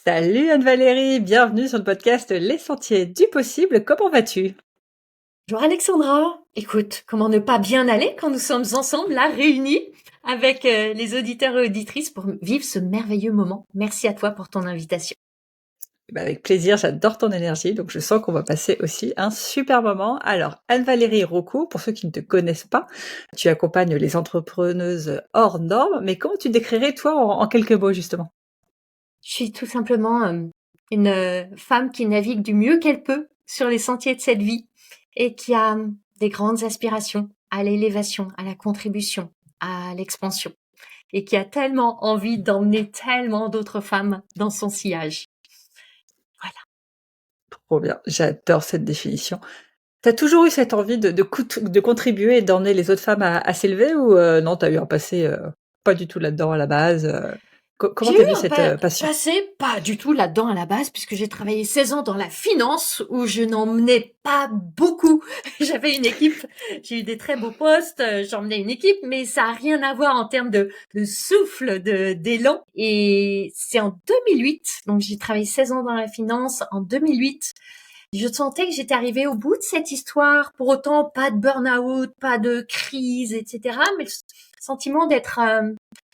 Salut Anne-Valérie, bienvenue sur le podcast Les Sentiers du Possible. Comment vas-tu? Bonjour Alexandra, écoute, comment ne pas bien aller quand nous sommes ensemble là réunis avec les auditeurs et auditrices pour vivre ce merveilleux moment. Merci à toi pour ton invitation. Avec plaisir, j'adore ton énergie, donc je sens qu'on va passer aussi un super moment. Alors, Anne-Valérie Rocco, pour ceux qui ne te connaissent pas, tu accompagnes les entrepreneuses hors normes, mais comment tu décrirais toi en quelques mots justement? Je suis tout simplement une femme qui navigue du mieux qu'elle peut sur les sentiers de cette vie et qui a des grandes aspirations à l'élévation, à la contribution, à l'expansion et qui a tellement envie d'emmener tellement d'autres femmes dans son sillage. Voilà. Trop bien, j'adore cette définition. T'as toujours eu cette envie de contribuer et d'emmener les autres femmes à s'élever ou non, t'as eu un passé pas du tout là-dedans à la base comment J'ai t'as eu vu un cette passion? passé pas du tout là-dedans à la base, puisque j'ai travaillé 16 ans dans la finance, où je n'emmenais pas beaucoup. J'avais une équipe, j'ai eu des très beaux postes, j'emmenais une équipe, mais ça a rien à voir en termes de souffle, d'élan. Et c'est en 2008, donc j'ai travaillé 16 ans dans la finance. En 2008, je sentais que j'étais arrivée au bout de cette histoire. Pour autant, pas de burn-out, pas de crise, etc. Mais le sentiment d'être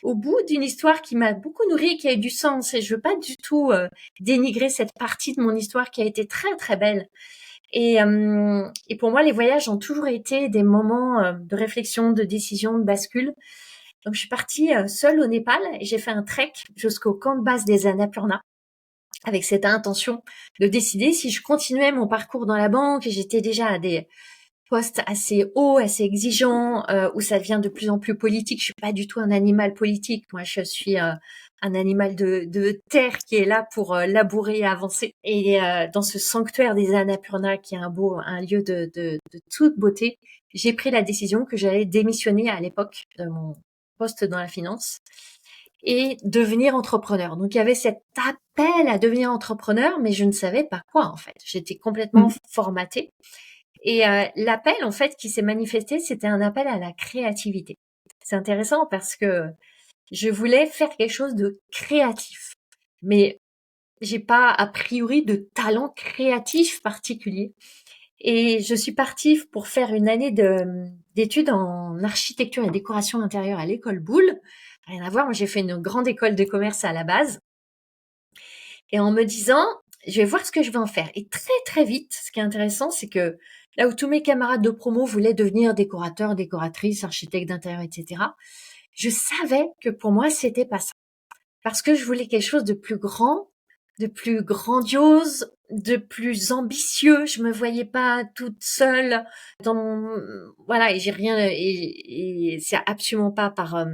au bout d'une histoire qui m'a beaucoup nourrie, qui a eu du sens. Et je veux pas du tout dénigrer cette partie de mon histoire qui a été très très belle. Et pour moi, les voyages ont toujours été des moments de réflexion, de décision, de bascule. Donc, je suis partie seule au Népal et j'ai fait un trek jusqu'au camp de base des Annapurna avec cette intention de décider si je continuais mon parcours dans la banque. J'étais déjà à des postes assez hauts, assez exigeants, où ça devient de plus en plus politique. Je suis pas du tout un animal politique. Moi, je suis un animal de terre qui est là pour labourer et avancer. Et dans ce sanctuaire des Annapurna, qui est un lieu de toute beauté, j'ai pris la décision que j'allais démissionner à l'époque de mon poste dans la finance et devenir entrepreneur. Donc il y avait cet appel à devenir entrepreneur, mais je ne savais pas quoi en fait. J'étais complètement formatée. Et l'appel en fait qui s'est manifesté, c'était un appel à la créativité. C'est intéressant parce que je voulais faire quelque chose de créatif, mais j'ai pas a priori de talent créatif particulier. Et je suis partie pour faire une année d'études en architecture et décoration intérieure à l'école Boulle. Rien à voir, moi j'ai fait une grande école de commerce à la base. Et en me disant, je vais voir ce que je vais en faire. Et très très vite, ce qui est intéressant, c'est que là où tous mes camarades de promo voulaient devenir décorateurs, décoratrices, architectes d'intérieur, etc., je savais que pour moi, c'était pas ça. Parce que je voulais quelque chose de plus grand, de plus grandiose, de plus ambitieux. Je me voyais pas toute seule dans voilà, et j'ai rien, et c'est absolument pas par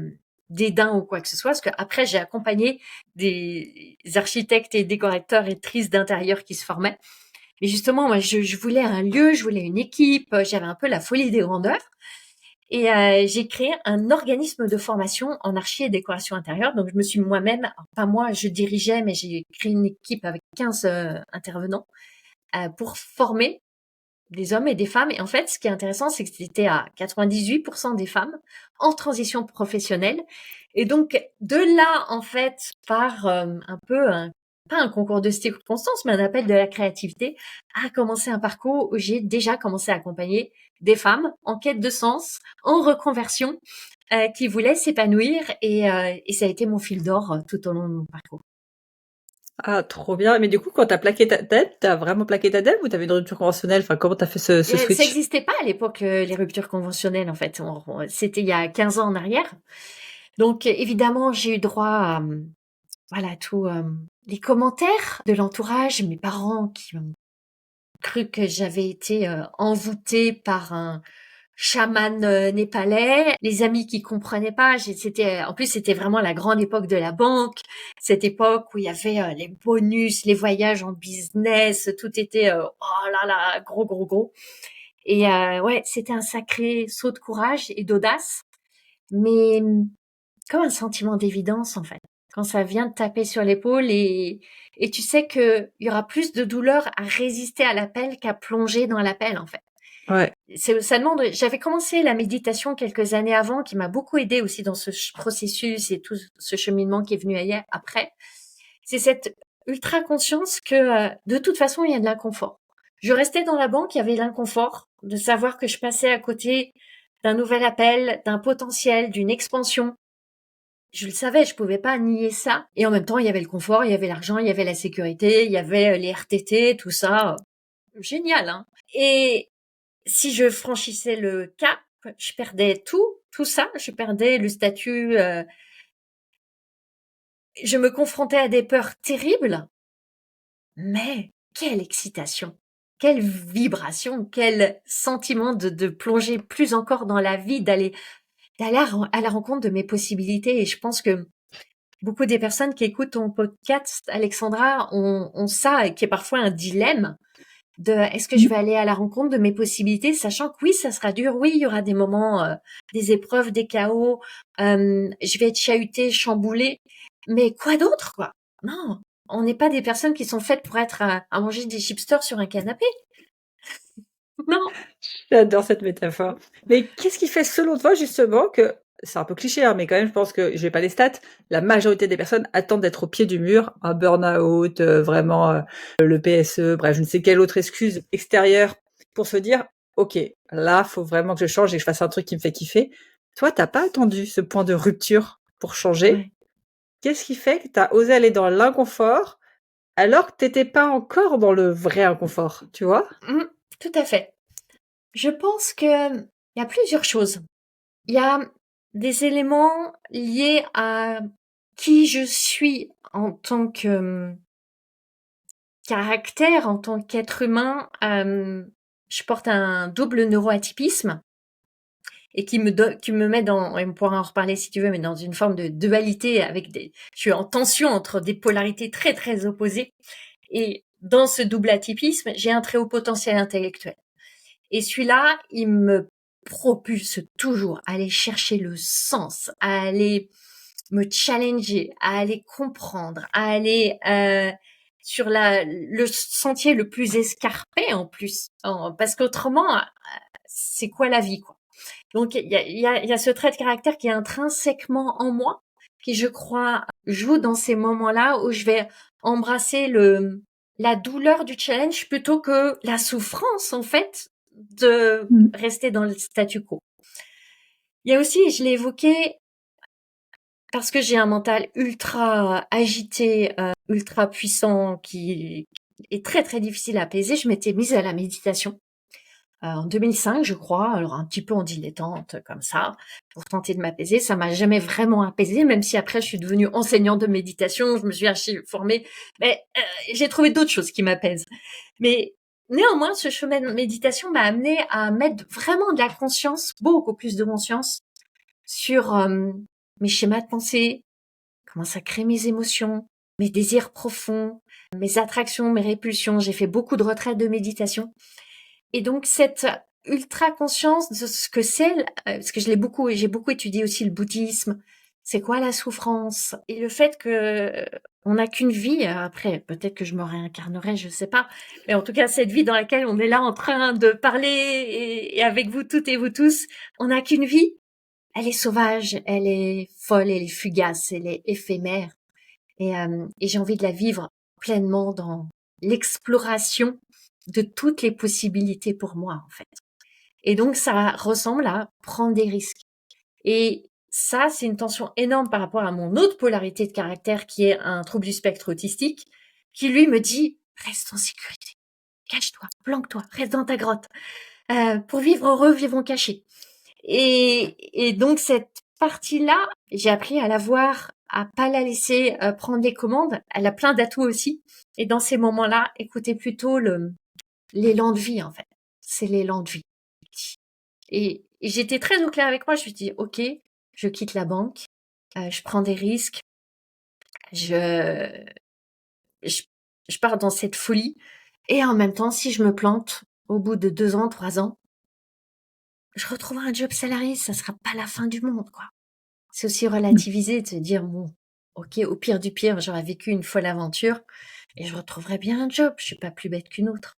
dédain ou quoi que ce soit, parce que après j'ai accompagné des architectes et décorateurs et actrices d'intérieur qui se formaient. Mais justement, moi, je voulais un lieu, je voulais une équipe, j'avais un peu la folie des grandeurs. Et j'ai créé un organisme de formation en archi et décoration intérieure. Donc, je me suis moi-même, pas moi, je dirigeais, mais j'ai créé une équipe avec 15 intervenants pour former des hommes et des femmes. Et en fait, ce qui est intéressant, c'est que c'était à 98% des femmes en transition professionnelle. Et donc, de là, en fait, par un peu pas un concours de circonstances, mais un appel de la créativité, a commencé un parcours où j'ai déjà commencé à accompagner des femmes en quête de sens, en reconversion, qui voulaient s'épanouir. Et ça a été mon fil d'or tout au long de mon parcours. Ah, trop bien. Mais du coup, quand t'as plaqué ta dette, t'as vraiment plaqué ta dette ou t'avais une rupture conventionnelle? Enfin, comment t'as fait ce Ça switch? n'existait pas à l'époque, les ruptures conventionnelles, en fait. C'était il y a 15 ans en arrière. Donc, évidemment, j'ai eu droit à, voilà, tous les commentaires de l'entourage, mes parents qui ont cru que j'avais été envoûtée par un chaman népalais, les amis qui comprenaient pas. En plus, c'était vraiment la grande époque de la banque, cette époque où il y avait les bonus, les voyages en business, tout était oh là là, gros gros gros. Et ouais, c'était un sacré saut de courage et d'audace, mais comme un sentiment d'évidence en fait. Quand ça vient te taper sur l'épaule et tu sais que il y aura plus de douleur à résister à l'appel qu'à plonger dans l'appel en fait. Ouais. Ça demande. J'avais commencé la méditation quelques années avant, qui m'a beaucoup aidée aussi dans ce processus et tout ce cheminement qui est venu après. C'est cette ultra conscience que de toute façon, il y a de l'inconfort. Je restais dans la banque, il y avait l'inconfort de savoir que je passais à côté d'un nouvel appel, d'un potentiel, d'une expansion. Je le savais, je pouvais pas nier ça. Et en même temps, il y avait le confort, il y avait l'argent, il y avait la sécurité, il y avait les RTT, tout ça. Génial, hein. Et si je franchissais le cap, je perdais tout ça. Je perdais le statut. Je me confrontais à des peurs terribles. Mais quelle excitation, quelle vibration, quel sentiment de plonger plus encore dans la vie, d'aller à la rencontre de mes possibilités. Et je pense que beaucoup des personnes qui écoutent ton podcast, Alexandra, ont ça, qui est parfois un dilemme de est-ce que je vais aller à la rencontre de mes possibilités, sachant que oui, ça sera dur, oui, il y aura des moments, des épreuves, des chaos, je vais être chahutée, chamboulée, mais quoi d'autre, quoi? Non, on n'est pas des personnes qui sont faites pour être à manger des chipsters sur un canapé. Non. J'adore cette métaphore. Mais qu'est-ce qui fait selon toi justement que, c'est un peu cliché, hein, mais quand même je pense que, j'ai pas les stats, la majorité des personnes attendent d'être au pied du mur, un burn-out, vraiment le PSE, bref, je ne sais quelle autre excuse extérieure pour se dire, ok, là, faut vraiment que je change et que je fasse un truc qui me fait kiffer. Toi, t'as pas attendu ce point de rupture pour changer. Ouais. Qu'est-ce qui fait que t'as osé aller dans l'inconfort alors que t'étais pas encore dans le vrai inconfort, tu vois? Mmh, tout à fait. Je pense que il y a plusieurs choses. Il y a des éléments liés à qui je suis en tant que caractère, en tant qu'être humain. Je porte un double neuroatypisme et qui me met dans, et on pourra en reparler si tu veux, mais dans une forme de dualité je suis en tension entre des polarités très très opposées. Et dans ce double atypisme, j'ai un très haut potentiel intellectuel. Et celui-là, il me propulse toujours à aller chercher le sens, à aller me challenger, à aller comprendre, à aller sur le sentier le plus escarpé en plus, parce qu'autrement, c'est quoi la vie, quoi. Donc il y a ce trait de caractère qui est intrinsèquement en moi, qui je crois joue dans ces moments-là où je vais embrasser la douleur du challenge plutôt que la souffrance en fait de Mmh. rester dans le statu quo. Il y a aussi, je l'ai évoqué, parce que j'ai un mental ultra agité, ultra puissant, qui est très très difficile à apaiser, je m'étais mise à la méditation. En 2005, je crois, alors un petit peu en dilettante comme ça, pour tenter de m'apaiser. Ça m'a jamais vraiment apaisée, même si après je suis devenue enseignante de méditation, je me suis formée, mais j'ai trouvé d'autres choses qui m'apaisent. Mais néanmoins, ce chemin de méditation m'a amené à mettre vraiment de la conscience, beaucoup plus de conscience, sur mes schémas de pensée, comment ça crée mes émotions, mes désirs profonds, mes attractions, mes répulsions. J'ai fait beaucoup de retraites de méditation. Et donc cette ultra conscience de ce que c'est, parce que j'ai beaucoup étudié aussi le bouddhisme. C'est quoi la souffrance? Et le fait que on n'a qu'une vie. Après, peut-être que je me réincarnerai, je sais pas. Mais en tout cas, cette vie dans laquelle on est là en train de parler et avec vous toutes et vous tous, on n'a qu'une vie. Elle est sauvage, elle est folle, elle est fugace, elle est éphémère. Et j'ai envie de la vivre pleinement dans l'exploration de toutes les possibilités pour moi, en fait. Et donc, ça ressemble à prendre des risques. Et ça, c'est une tension énorme par rapport à mon autre polarité de caractère qui est un trouble du spectre autistique, qui lui me dit, reste en sécurité, cache-toi, planque-toi, reste dans ta grotte. Pour vivre heureux, vivons cachés. Et donc cette partie-là, j'ai appris à la voir, à pas la laisser prendre les commandes. Elle a plein d'atouts aussi. Et dans ces moments-là, écoutez plutôt l'élan de vie en fait. C'est l'élan de vie. Et j'étais très au clair avec moi. Je me suis dit, ok, je quitte la banque, je prends des risques, je, je je pars dans cette folie. Et en même temps, si je me plante, au bout de 2 ans, 3 ans, je retrouverai un job salarié. Ça sera pas la fin du monde, quoi. C'est aussi relativiser, de se dire, bon, ok, au pire du pire, j'aurais vécu une folle aventure et je retrouverai bien un job. Je suis pas plus bête qu'une autre.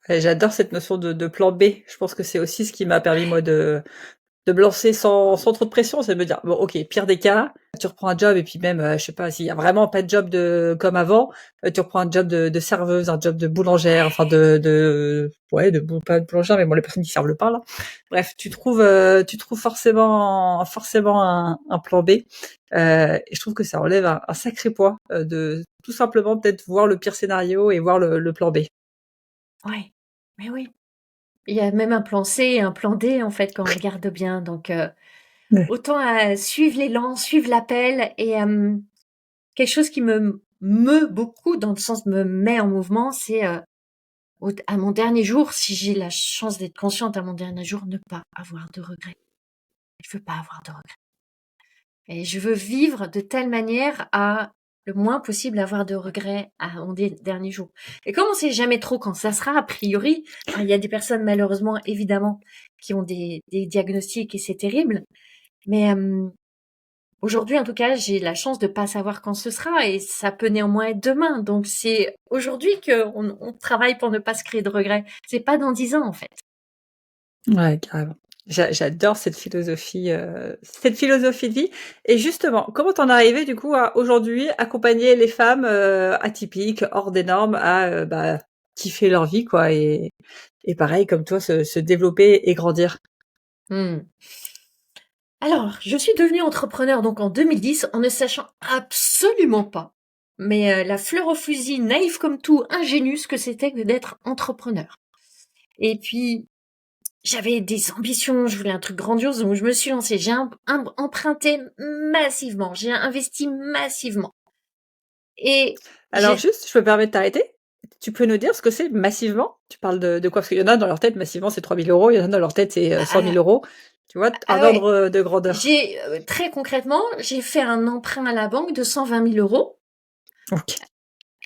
J'adore cette notion de plan B. Je pense que c'est aussi ce qui m'a permis moi de me lancer sans trop de pression, c'est de me dire bon, ok, pire des cas, tu reprends un job et puis même, je sais pas, s'il y a vraiment pas de job comme avant, tu reprends un job de serveuse, un job de boulangère, enfin pas de boulangère, mais bon, les personnes qui servent le pain là. Bref, tu trouves forcément un plan B. Et je trouve que ça enlève un sacré poids de tout simplement peut-être voir le pire scénario et voir le plan B. Ouais, mais oui. Il y a même un plan C et un plan D, en fait, quand on regarde bien. Donc, Ouais. autant suivre l'élan, suivre l'appel. Et quelque chose qui me meut beaucoup, dans le sens me met en mouvement, c'est à mon dernier jour, si j'ai la chance d'être consciente à mon dernier jour, ne pas avoir de regrets. Je veux pas avoir de regrets. Et je veux vivre de telle manière à le moins possible avoir de regrets à mon dernier jour. Et comme on sait jamais trop quand ça sera, a priori, il y a des personnes malheureusement, évidemment, qui ont des diagnostics et c'est terrible. Mais aujourd'hui, en tout cas, j'ai la chance de pas savoir quand ce sera et ça peut néanmoins être demain. Donc c'est aujourd'hui qu'on travaille pour ne pas se créer de regrets. C'est pas dans 10 ans, en fait. Ouais, carrément. J'adore cette philosophie de vie. Et justement, comment t'en es arrivée du coup à aujourd'hui accompagner les femmes atypiques, hors des normes, à kiffer leur vie, quoi, et pareil comme toi, se développer et grandir. Hmm. Alors, je suis devenue entrepreneur donc en 2010 en ne sachant absolument pas, mais la fleur au fusil, naïve comme tout, ingénue, ce que c'était que d'être entrepreneur. Et puis, j'avais des ambitions, je voulais un truc grandiose, donc je me suis lancée. J'ai emprunté massivement, j'ai investi massivement. Et Alors j'ai... juste, je me permets de t'arrêter. Tu peux nous dire ce que c'est massivement? Tu parles de quoi? Parce qu'il y en a dans leur tête, massivement, c'est 3 000 euros. Il y en a dans leur tête, c'est 100 000 euros. Tu vois, un Ah ouais, ordre de grandeur. j'ai très concrètement, j'ai fait un emprunt à la banque de 120 000 euros. Ok.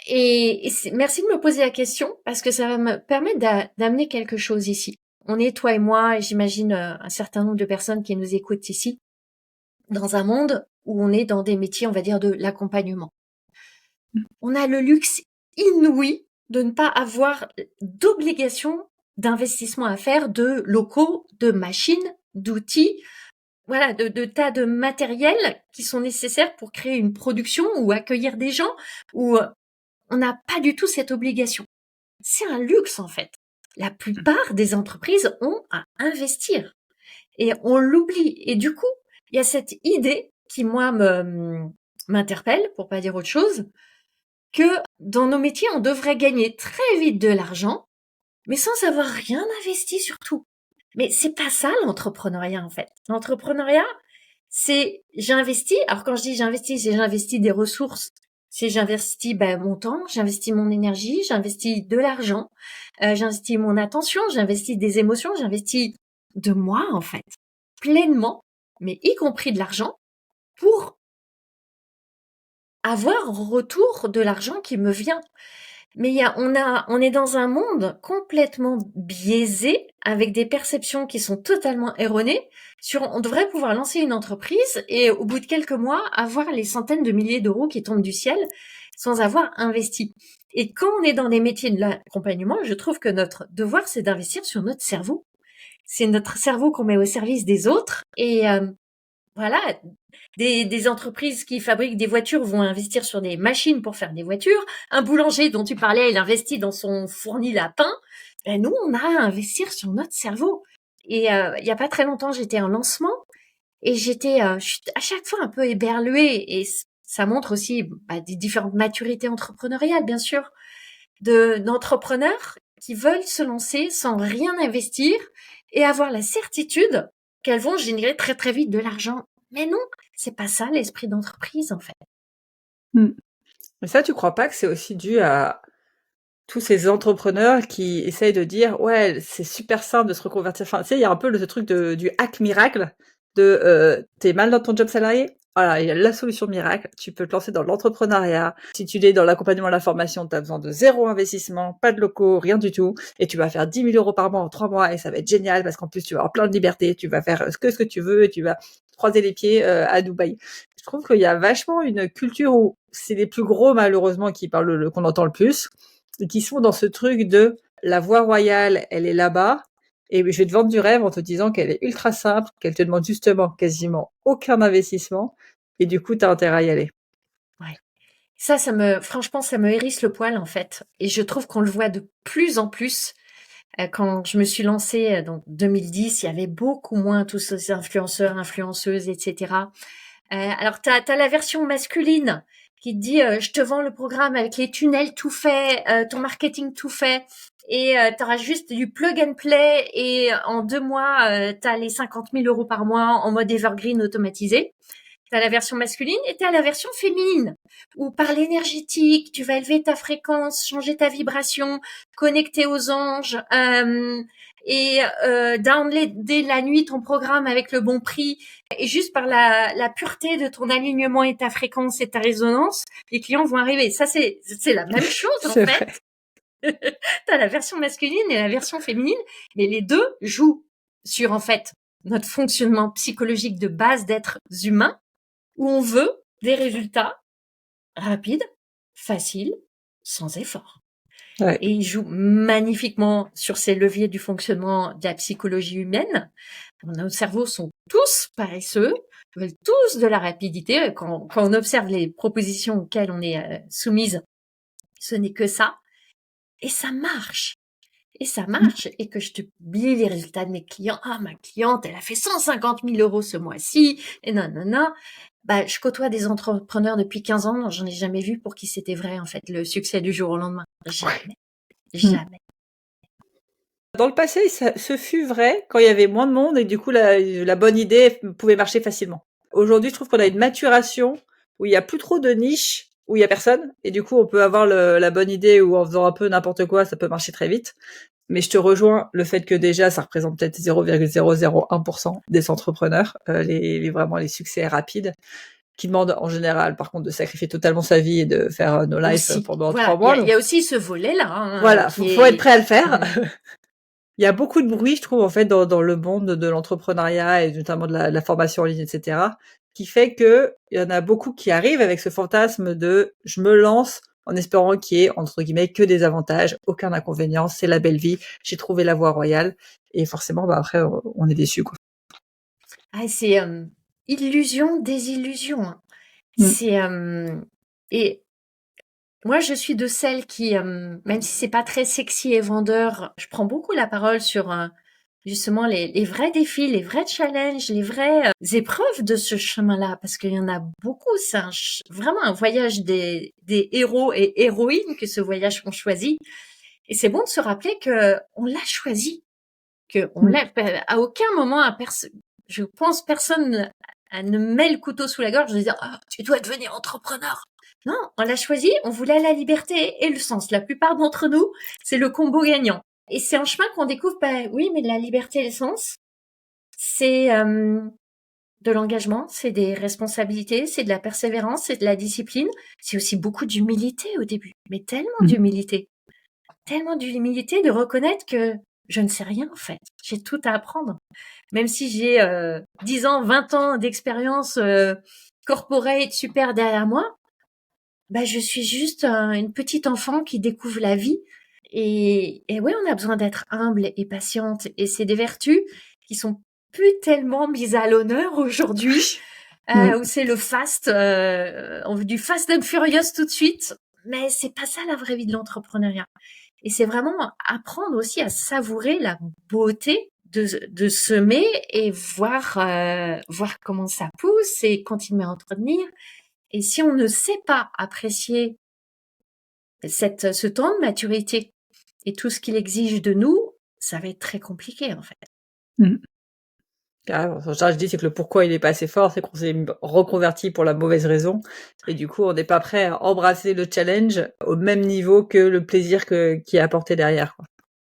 Et merci de me poser la question parce que ça va me permettre d'amener quelque chose ici. On est, toi et moi, et j'imagine un certain nombre de personnes qui nous écoutent ici, dans un monde où on est dans des métiers, on va dire, de l'accompagnement. On a le luxe inouï de ne pas avoir d'obligation d'investissement à faire, de locaux, de machines, d'outils, voilà, de tas de matériel qui sont nécessaires pour créer une production ou accueillir des gens, ou on n'a pas du tout cette obligation. C'est un luxe en fait. La plupart des entreprises ont à investir et on l'oublie. Et du coup, il y a cette idée qui moi m'interpelle, pour pas dire autre chose, que dans nos métiers, on devrait gagner très vite de l'argent, mais sans avoir rien investi surtout. Mais c'est pas ça l'entrepreneuriat en fait. L'entrepreneuriat, c'est j'investis. Alors quand je dis j'investis, c'est j'investis des ressources. C'est j'investis mon temps, j'investis mon énergie, j'investis de l'argent, j'investis mon attention, j'investis des émotions, j'investis de moi en fait, pleinement, mais y compris de l'argent pour avoir en retour de l'argent qui me vient. Mais on est dans un monde complètement biaisé avec des perceptions qui sont totalement erronées sur on devrait pouvoir lancer une entreprise et au bout de quelques mois avoir les centaines de milliers d'euros qui tombent du ciel sans avoir investi. Et quand on est dans des métiers de l'accompagnement, je trouve que notre devoir c'est d'investir sur notre cerveau. C'est notre cerveau qu'on met au service des autres et voilà, des entreprises qui fabriquent des voitures vont investir sur des machines pour faire des voitures. Un boulanger dont tu parlais, il investit dans son fournil à pain. Ben nous, on a à investir sur notre cerveau. Et il y a pas très longtemps, j'étais en lancement et je suis à chaque fois un peu éberluée. Et ça montre aussi des différentes maturités entrepreneuriales, bien sûr, d'entrepreneurs qui veulent se lancer sans rien investir et avoir la certitude qu'elles vont générer très très vite de l'argent. Mais non, c'est pas ça l'esprit d'entreprise en fait. Mm. Mais ça, tu crois pas que c'est aussi dû à tous ces entrepreneurs qui essayent de dire ouais, c'est super simple de se reconvertir. Enfin, tu sais, il y a un peu ce truc du hack miracle de t'es mal dans ton job salarié. Voilà, il y a la solution miracle. Tu peux te lancer dans l'entrepreneuriat. Si tu es dans l'accompagnement à la formation, tu as besoin de zéro investissement, pas de locaux, rien du tout. Et tu vas faire 10 000 euros par mois en 3 mois et ça va être génial parce qu'en plus, tu vas avoir plein de liberté. Tu vas faire ce que tu veux et tu vas croiser les pieds à Dubaï. Je trouve qu'il y a vachement une culture où c'est les plus gros, malheureusement, qui parlent qu'on entend le plus, et qui sont dans ce truc de la voie royale, elle est là-bas, et je vais te vendre du rêve en te disant qu'elle est ultra simple, qu'elle te demande justement quasiment aucun investissement et du coup, tu as intérêt à y aller. Ouais. Franchement, ça me hérisse le poil, en fait. Et je trouve qu'on le voit de plus en plus. Quand je me suis lancée, donc 2010, il y avait beaucoup moins tous ces influenceurs, influenceuses, etc. Alors, t'as la version masculine qui te dit, je te vends le programme avec les tunnels tout fait, ton marketing tout fait, et t'auras juste du plug and play, et en 2 mois, t'as les 50 000 euros par mois en mode evergreen automatisé. T'as la version masculine et t'as la version féminine, où par l'énergétique, tu vas élever ta fréquence, changer ta vibration, connecter aux anges, et downloader la nuit ton programme avec le bon prix. Et juste par la pureté de ton alignement et ta fréquence et ta résonance, les clients vont arriver. Ça, c'est la même chose, en C'est fait. vrai. T'as la version masculine et la version féminine, mais les deux jouent sur, en fait, notre fonctionnement psychologique de base d'êtres humains, où on veut des résultats rapides, faciles, sans effort. Ouais. Et il joue magnifiquement sur ces leviers du fonctionnement de la psychologie humaine. Nos cerveaux sont tous paresseux, veulent tous de la rapidité. Quand on observe les propositions auxquelles on est soumise, ce n'est que ça. Et ça marche. Et ça marche. Et que je te publie les résultats de mes clients. Ah, ma cliente, elle a fait 150 000 euros ce mois-ci. Et non, non, non. Bah, je côtoie des entrepreneurs depuis 15 ans. J'en ai jamais vu pour qui c'était vrai, en fait, le succès du jour au lendemain. Jamais. Jamais. Dans le passé, ce fut vrai quand il y avait moins de monde et du coup, la bonne idée pouvait marcher facilement. Aujourd'hui, je trouve qu'on a une maturation où il y a plus trop de niches, où il y a personne, et du coup, on peut avoir la bonne idée où en faisant un peu n'importe quoi, ça peut marcher très vite. Mais je te rejoins, le fait que déjà, ça représente peut-être 0,001% des entrepreneurs, vraiment les succès rapides, qui demandent en général, par contre, de sacrifier totalement sa vie et de faire no life Aussi. pendant Voilà. 3 mois. Il y a aussi ce volet-là, hein, Voilà, qui faut être est... prêt à le faire. Il y a beaucoup de bruit, je trouve, en fait, dans le monde de l'entrepreneuriat et notamment de la formation en ligne, etc., qui fait que il y en a beaucoup qui arrivent avec ce fantasme de je me lance en espérant qu'il y ait, entre guillemets, que des avantages, aucun inconvénient, c'est la belle vie, j'ai trouvé la voie royale. Et forcément, bah, après, on est déçu, quoi. Ah, c'est illusion, désillusion. Hein. Mm. C'est et moi, je suis de celles qui, même si c'est pas très sexy et vendeur, je prends beaucoup la parole sur justement les vrais défis, les vrais challenges, les vraies épreuves de ce chemin-là, parce qu'il y en a beaucoup. C'est vraiment un voyage des héros et héroïnes que ce voyage qu'on choisit. Et c'est bon de se rappeler que on l'a choisi, que on l'a. À aucun moment, je pense personne ne met le couteau sous la gorge de dire tu dois devenir entrepreneur. Non, on l'a choisi, on voulait la liberté et le sens. La plupart d'entre nous, c'est le combo gagnant. Et c'est un chemin qu'on découvre, oui, mais la liberté et le sens, c'est de l'engagement, c'est des responsabilités, c'est de la persévérance, c'est de la discipline. C'est aussi beaucoup d'humilité au début, mais tellement d'humilité de reconnaître que je ne sais rien en fait. J'ai tout à apprendre. Même si j'ai 10 ans, 20 ans d'expérience corporate super derrière moi, bah, je suis juste une petite enfant qui découvre la vie. Et oui, on a besoin d'être humble et patiente. Et c'est des vertus qui sont plus tellement mises à l'honneur aujourd'hui, où c'est le fast, on veut du fast and furious tout de suite. Mais c'est pas ça la vraie vie de l'entrepreneuriat. Et c'est vraiment apprendre aussi à savourer la beauté de semer et voir comment ça pousse et continuer à entretenir. Et si on ne sait pas apprécier ce temps de maturité et tout ce qu'il exige de nous, ça va être très compliqué en fait. Mm. Carrément. Je dis, c'est que le pourquoi il est pas assez fort, c'est qu'on s'est reconverti pour la mauvaise raison. Et du coup, on n'est pas prêt à embrasser le challenge au même niveau que le plaisir qui est apporté derrière, quoi.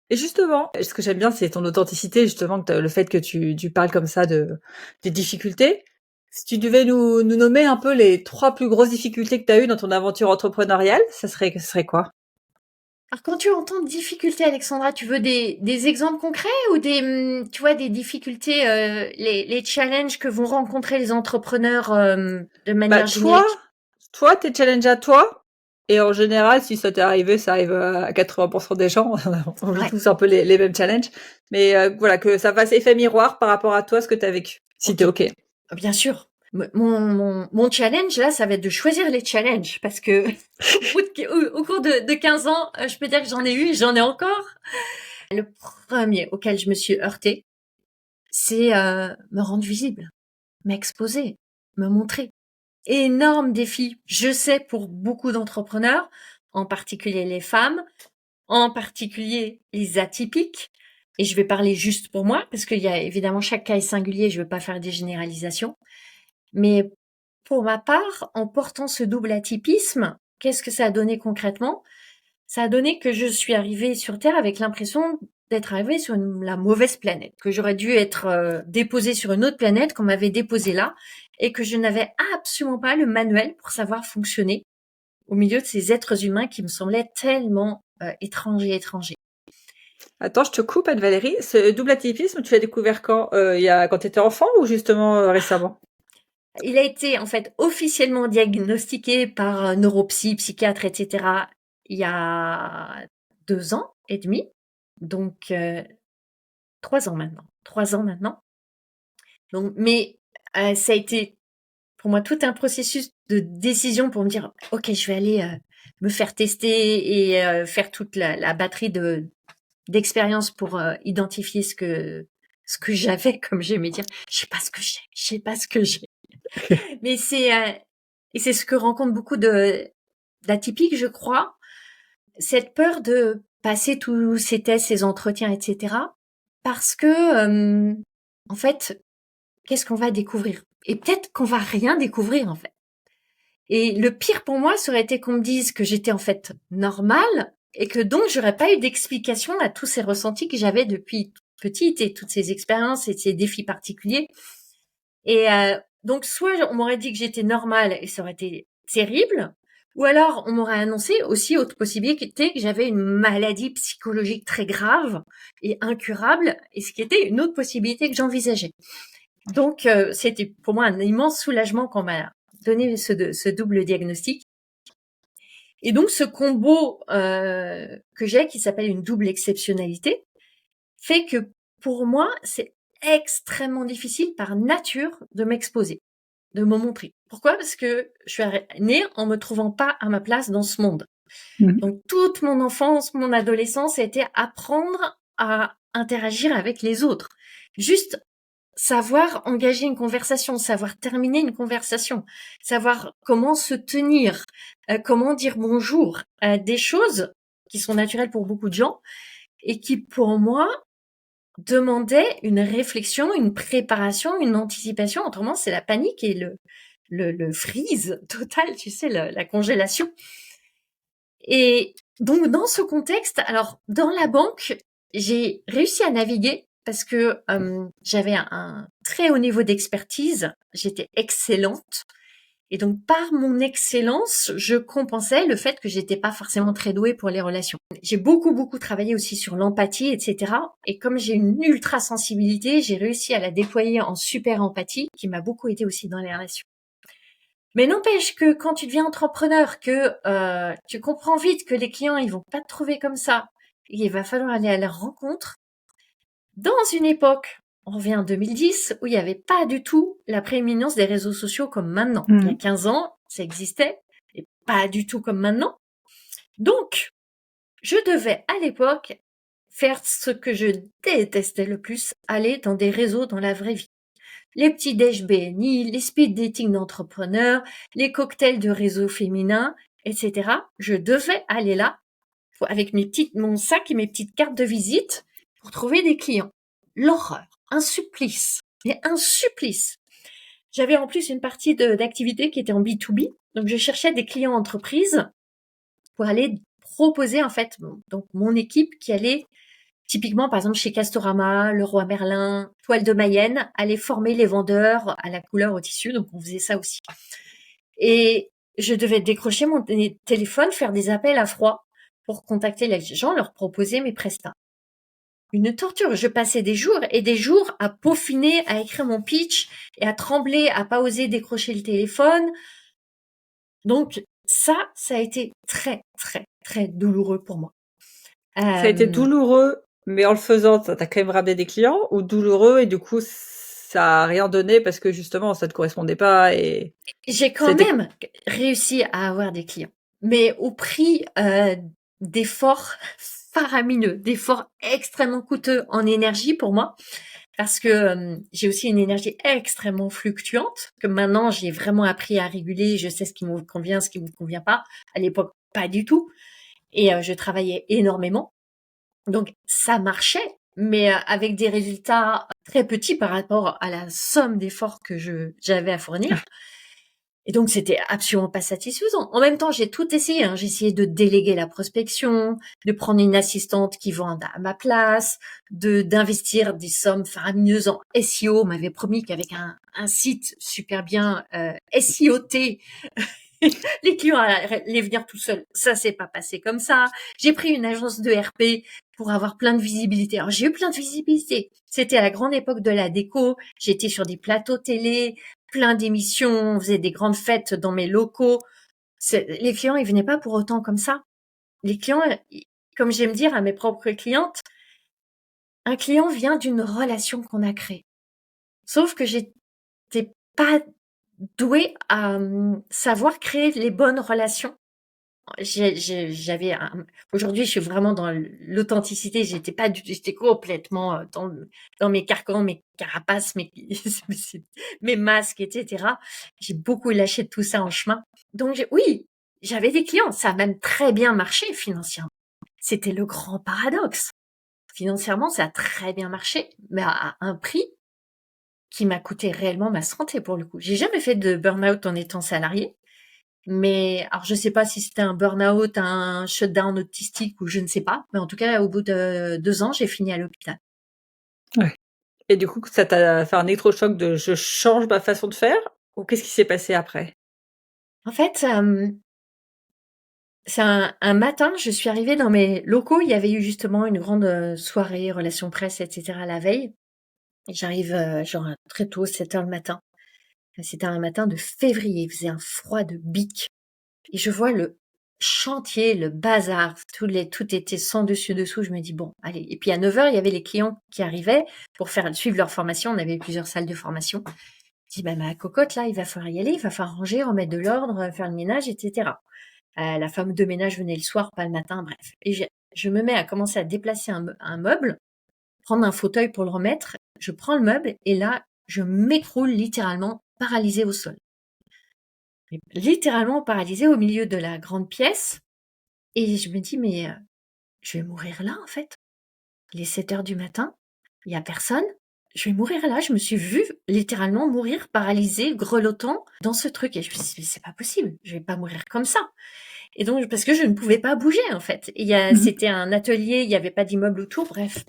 Et justement, ce que j'aime bien, c'est ton authenticité, justement, le fait que tu parles comme ça des difficultés. Si tu devais nous nommer un peu les 3 plus grosses difficultés que tu as eues dans ton aventure entrepreneuriale, ce serait quoi? Alors quand tu entends difficulté, Alexandra, tu veux des exemples concrets ou tu vois, des difficultés, les challenges que vont rencontrer les entrepreneurs de manière générique? Toi, tes challenges à toi Et en général, si ça t'est arrivé, ça arrive à 80% des gens. On vit Ouais. tous un peu les mêmes challenges. Mais voilà, que ça fasse effet miroir par rapport à toi, ce que tu as vécu. Si t'es OK. Bien sûr. Mon challenge, là, ça va être de choisir les challenges parce que au cours de 15 ans, je peux dire que j'en ai eu et j'en ai encore. Le premier auquel je me suis heurtée, c'est me rendre visible, m'exposer, me montrer. Énorme défi, je sais, pour beaucoup d'entrepreneurs, en particulier les femmes, en particulier les atypiques. Et je vais parler juste pour moi, parce qu'il y a évidemment chaque cas est singulier, je ne veux pas faire des généralisations. Mais pour ma part, en portant ce double atypisme, qu'est-ce que ça a donné concrètement? Ça a donné que je suis arrivée sur Terre avec l'impression d'être arrivée sur la mauvaise planète, que j'aurais dû être déposée sur une autre planète qu'on m'avait déposée là, et que je n'avais absolument pas le manuel pour savoir fonctionner au milieu de ces êtres humains qui me semblaient tellement étrangers. Attends, je te coupe, Anne-Valérie. Ce double atypisme, tu l'as découvert quand? Quand tu étais enfant ou justement récemment? Il a été en fait officiellement diagnostiqué par un neuropsy, psychiatre, etc. il y a 2 ans et demi, donc 3 ans maintenant. 3 ans maintenant. Donc, mais ça a été pour moi tout un processus de décision pour me dire ok, je vais aller me faire tester et faire toute la batterie d'expérience pour identifier ce que j'avais, comme j'aimais dire. Je sais pas ce que j'ai. Mais et c'est ce que rencontrent beaucoup d'atypiques, je crois, cette peur de passer tous ces tests, ces entretiens, etc. Parce que, en fait, qu'est-ce qu'on va découvrir? Et peut-être qu'on va rien découvrir, en fait. Et le pire pour moi, ça aurait été qu'on me dise que j'étais en fait normale et que donc j'aurais pas eu d'explication à tous ces ressentis que j'avais depuis petite et toutes ces expériences et ces défis particuliers. Et donc, soit on m'aurait dit que j'étais normale et ça aurait été terrible, ou alors on m'aurait annoncé aussi, autre possibilité, que j'avais une maladie psychologique très grave et incurable, et ce qui était une autre possibilité que j'envisageais. Donc, c'était pour moi un immense soulagement qu'on m'a donné ce double diagnostic. Et donc, ce combo que j'ai, qui s'appelle une double exceptionnalité, fait que pour moi, c'est extrêmement difficile par nature de m'exposer, de me montrer. Pourquoi? Parce que je suis née en me trouvant pas à ma place dans ce monde. Donc toute mon enfance, mon adolescence a été apprendre à interagir avec les autres. Juste savoir engager une conversation, savoir terminer une conversation, savoir comment se tenir, comment dire bonjour, des choses qui sont naturelles pour beaucoup de gens et qui pour moi demandait une réflexion, une préparation, une anticipation. Autrement, c'est la panique et le freeze total, tu sais, la congélation. Et donc, dans ce contexte, alors, dans la banque, j'ai réussi à naviguer parce que j'avais un très haut niveau d'expertise. J'étais excellente. Et donc, par mon excellence, je compensais le fait que j'étais pas forcément très douée pour les relations. J'ai beaucoup travaillé aussi sur l'empathie, etc. Et comme j'ai une ultra sensibilité, j'ai réussi à la déployer en super empathie, qui m'a beaucoup aidé aussi dans les relations. Mais n'empêche que quand tu deviens entrepreneur, que tu comprends vite que les clients, ils vont pas te trouver comme ça, il va falloir aller à leur rencontre. Dans une époque, on revient en 2010, où il n'y avait pas du tout la prééminence des réseaux sociaux comme maintenant. Il y a 15 ans, ça existait, et pas du tout comme maintenant. Donc, je devais à l'époque faire ce que je détestais le plus, aller dans des réseaux dans la vraie vie. Les petits déj BNI, les speed dating d'entrepreneurs, les cocktails de réseaux féminins, etc. Je devais aller là avec mon sac et mes petites cartes de visite pour trouver des clients. L'horreur, un supplice, mais un supplice. J'avais en plus une partie d'activité qui était en B2B, donc je cherchais des clients entreprises pour aller proposer en fait donc mon équipe qui allait typiquement par exemple chez Castorama, Leroy Merlin, Toile de Mayenne, aller former les vendeurs à la couleur au tissu, donc on faisait ça aussi. Et je devais décrocher mon téléphone, faire des appels à froid pour contacter les gens, leur proposer mes prestats. Une torture. Je passais des jours et des jours à peaufiner, à écrire mon pitch et à trembler, à pas oser décrocher le téléphone. Donc, Ça a été très, très, très douloureux pour moi. Ça a été Euh, douloureux, mais en le faisant, ça t'a quand même ramené des clients, ou douloureux et du coup, ça a rien donné parce que justement, ça te correspondait pas et j'ai quand c'était même réussi à avoir des clients, mais au prix d'efforts faramineux, d'efforts extrêmement coûteux en énergie pour moi, parce que j'ai aussi une énergie extrêmement fluctuante, que maintenant j'ai vraiment appris à réguler, je sais ce qui me convient, ce qui me convient pas. À l'époque, pas du tout. Et je travaillais énormément. Donc ça marchait, mais avec des résultats très petits par rapport à la somme d'efforts que j'avais à fournir. Et donc c'était absolument pas satisfaisant. En même temps, j'ai tout essayé, hein. J'ai essayé de déléguer la prospection, de prendre une assistante qui vende à ma place, d'investir des sommes faramineuses en SEO. On m'avait promis qu'avec un site super bien SEOté, les clients allaient venir tout seuls. Ça s'est pas passé comme ça. J'ai pris une agence de RP pour avoir plein de visibilité. Alors j'ai eu plein de visibilité. C'était à la grande époque de la déco. J'étais sur des plateaux télé, plein d'émissions, on faisait des grandes fêtes dans mes locaux. Les clients, ils venaient pas pour autant comme ça. Les clients, comme j'aime dire à mes propres clientes, un client vient d'une relation qu'on a créée. Sauf que j'étais pas douée à savoir créer les bonnes relations. J'avais aujourd'hui, je suis vraiment dans l'authenticité. J'étais complètement dans mes carcans, mes carapaces, mes masques, etc. J'ai beaucoup lâché de tout ça en chemin. Donc oui, j'avais des clients. Ça a même très bien marché financièrement. C'était le grand paradoxe. Financièrement, ça a très bien marché, mais à un prix qui m'a coûté réellement ma santé pour le coup. J'ai jamais fait de burn-out en étant salarié. Mais alors je sais pas si c'était un burn-out, un shutdown autistique ou je ne sais pas. Mais en tout cas, au bout de 2 ans, j'ai fini à l'hôpital. ouais. Et du coup, ça t'a fait un électrochoc de je change ma façon de faire ou qu'est-ce qui s'est passé après? En fait, c'est un matin, je suis arrivée dans mes locaux. Il y avait eu justement une grande soirée, relations presse, etc. la veille. Et j'arrive genre très tôt, 7 heures le matin. C'était un matin de février. Il faisait un froid de bique. Et je vois le chantier, le bazar, tout était sans dessus dessous. Je me dis bon, allez. Et puis à 9 heures, il y avait les clients qui arrivaient pour suivre leur formation. On avait plusieurs salles de formation. Je dis bah ma cocotte là, il va falloir y aller, il va falloir ranger, remettre de l'ordre, faire le ménage, etc. La femme de ménage venait le soir, pas le matin, bref. Et je me mets à commencer à déplacer un meuble, prendre un fauteuil pour le remettre. Je prends le meuble et là, je m'écroule littéralement paralysée au sol. Littéralement paralysée au milieu de la grande pièce. Et je me dis, mais je vais mourir là, en fait. Il est 7 heures du matin, il y a personne. Je vais mourir là. Je me suis vue littéralement mourir paralysée, grelottant dans ce truc. Et je me suis dit, mais c'est pas possible. Je vais pas mourir comme ça. Et donc, parce que je ne pouvais pas bouger, en fait. Mmh. C'était un atelier, il n'y avait pas d'immeuble autour, bref.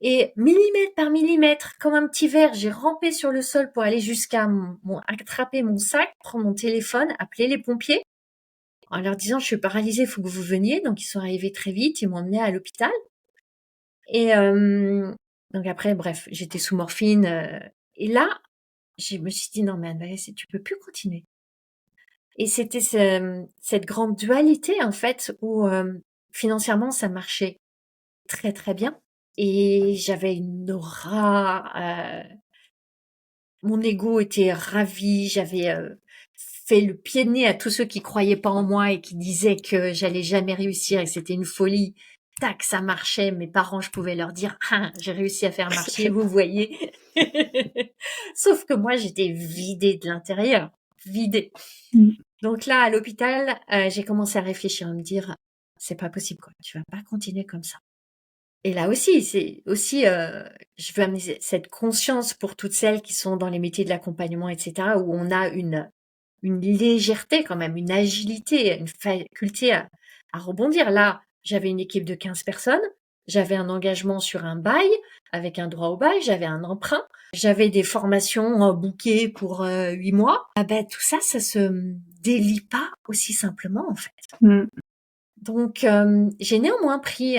Et millimètre par millimètre, comme un petit verre, j'ai rampé sur le sol pour aller jusqu'à attraper mon sac, prendre mon téléphone, appeler les pompiers, en leur disant, je suis paralysée, il faut que vous veniez. Donc, ils sont arrivés très vite, ils m'ont emmené à l'hôpital. Et donc après, bref, j'étais sous morphine. Et là, je me suis dit, non, mais Anne-Vanessa, tu peux plus continuer. Et c'était cette grande dualité, en fait, où financièrement, ça marchait très, très bien. Et j'avais une aura, mon ego était ravi, j'avais fait le pied de nez à tous ceux qui croyaient pas en moi et qui disaient que j'allais jamais réussir et que c'était une folie. Tac, ça marchait. Mes parents, je pouvais leur dire, ah, j'ai réussi à faire marcher, vous voyez. Sauf que moi, j'étais vidée de l'intérieur, vidée. Mmh. Donc là, à l'hôpital, j'ai commencé à réfléchir, à me dire, c'est pas possible, quoi. Tu vas pas continuer comme ça. Et là aussi, c'est aussi, je veux amener cette conscience pour toutes celles qui sont dans les métiers de l'accompagnement, etc., où on a une légèreté quand même, une agilité, une faculté à rebondir. Là, j'avais une équipe de 15 personnes, j'avais un engagement sur un bail avec un droit au bail, j'avais un emprunt, j'avais des formations bookées pour 8 mois. Ah ben, tout ça, ça se délie pas aussi simplement en fait. Mmh. Donc, j'ai néanmoins pris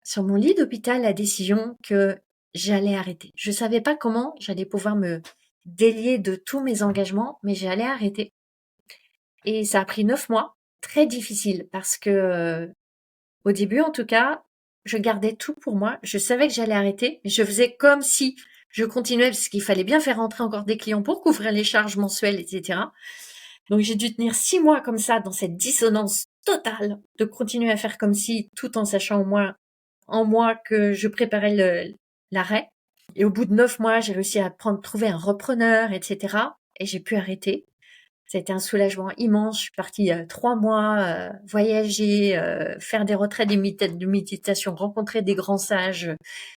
sur mon lit d'hôpital la décision que j'allais arrêter. Je savais pas comment j'allais pouvoir me délier de tous mes engagements, mais j'allais arrêter. Et ça a pris 9 mois, très difficile, parce que au début, en tout cas, je gardais tout pour moi. Je savais que j'allais arrêter, mais je faisais comme si je continuais, parce qu'il fallait bien faire rentrer encore des clients pour couvrir les charges mensuelles, etc. Donc j'ai dû tenir 6 mois comme ça, dans cette dissonance totale, de continuer à faire comme si, tout en sachant en moi que je préparais l'arrêt. Et au bout de 9 mois, j'ai réussi à trouver un repreneur, etc. Et j'ai pu arrêter. C'était un soulagement immense. Je suis partie 3 mois voyager, faire des retraites de méditation, rencontrer des grands sages,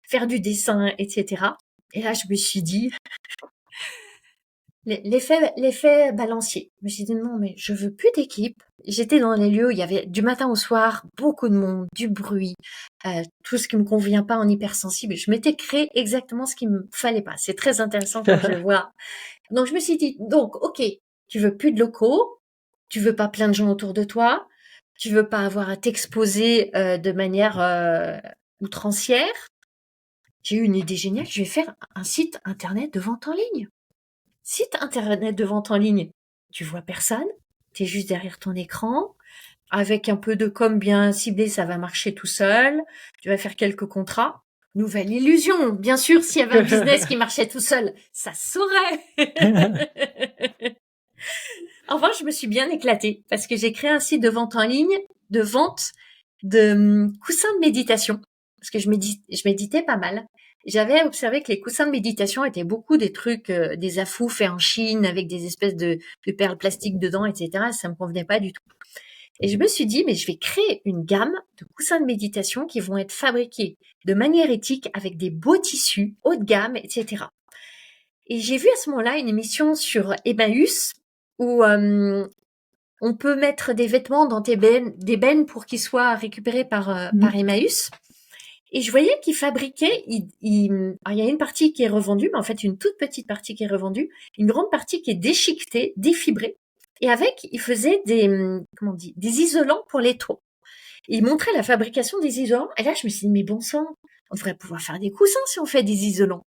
faire du dessin, etc. Et là, je me suis dit, l'effet balancier. Je me suis dit non, mais je veux plus d'équipe. J'étais dans les lieux où il y avait du matin au soir beaucoup de monde, du bruit, tout ce qui me convient pas en hypersensible. Je m'étais créé exactement ce qui me fallait pas. C'est très intéressant quand je le vois. Donc je me suis dit donc ok, tu veux plus de locaux, tu veux pas plein de gens autour de toi, tu veux pas avoir à t'exposer de manière outrancière. J'ai eu une idée géniale. Je vais faire un site internet de vente en ligne. Site internet de vente en ligne, tu vois personne, tu es juste derrière ton écran, avec un peu de com bien ciblé, ça va marcher tout seul, tu vas faire quelques contrats. Nouvelle illusion, bien sûr, s'il y avait un business qui marchait tout seul, ça se saurait. Enfin, je me suis bien éclatée parce que j'ai créé un site de vente en ligne, de vente de coussins de méditation, parce que je méditais pas mal. J'avais observé que les coussins de méditation étaient beaucoup des trucs, des afous faits en Chine avec des espèces de perles plastiques dedans, etc. Ça me convenait pas du tout. Et je me suis dit, mais je vais créer une gamme de coussins de méditation qui vont être fabriqués de manière éthique avec des beaux tissus, haut de gamme, etc. Et j'ai vu à ce moment-là une émission sur Emmaüs où on peut mettre des vêtements dans des bennes pour qu'ils soient récupérés par Emmaüs. Et je voyais qu'ils fabriquaient, alors il y a une partie qui est revendue, mais en fait une toute petite partie qui est revendue, une grande partie qui est déchiquetée, défibrée. Et avec, ils faisaient des isolants pour les toits. Ils montraient la fabrication des isolants. Et là, je me suis dit, mais bon sang, on devrait pouvoir faire des coussins si on fait des isolants.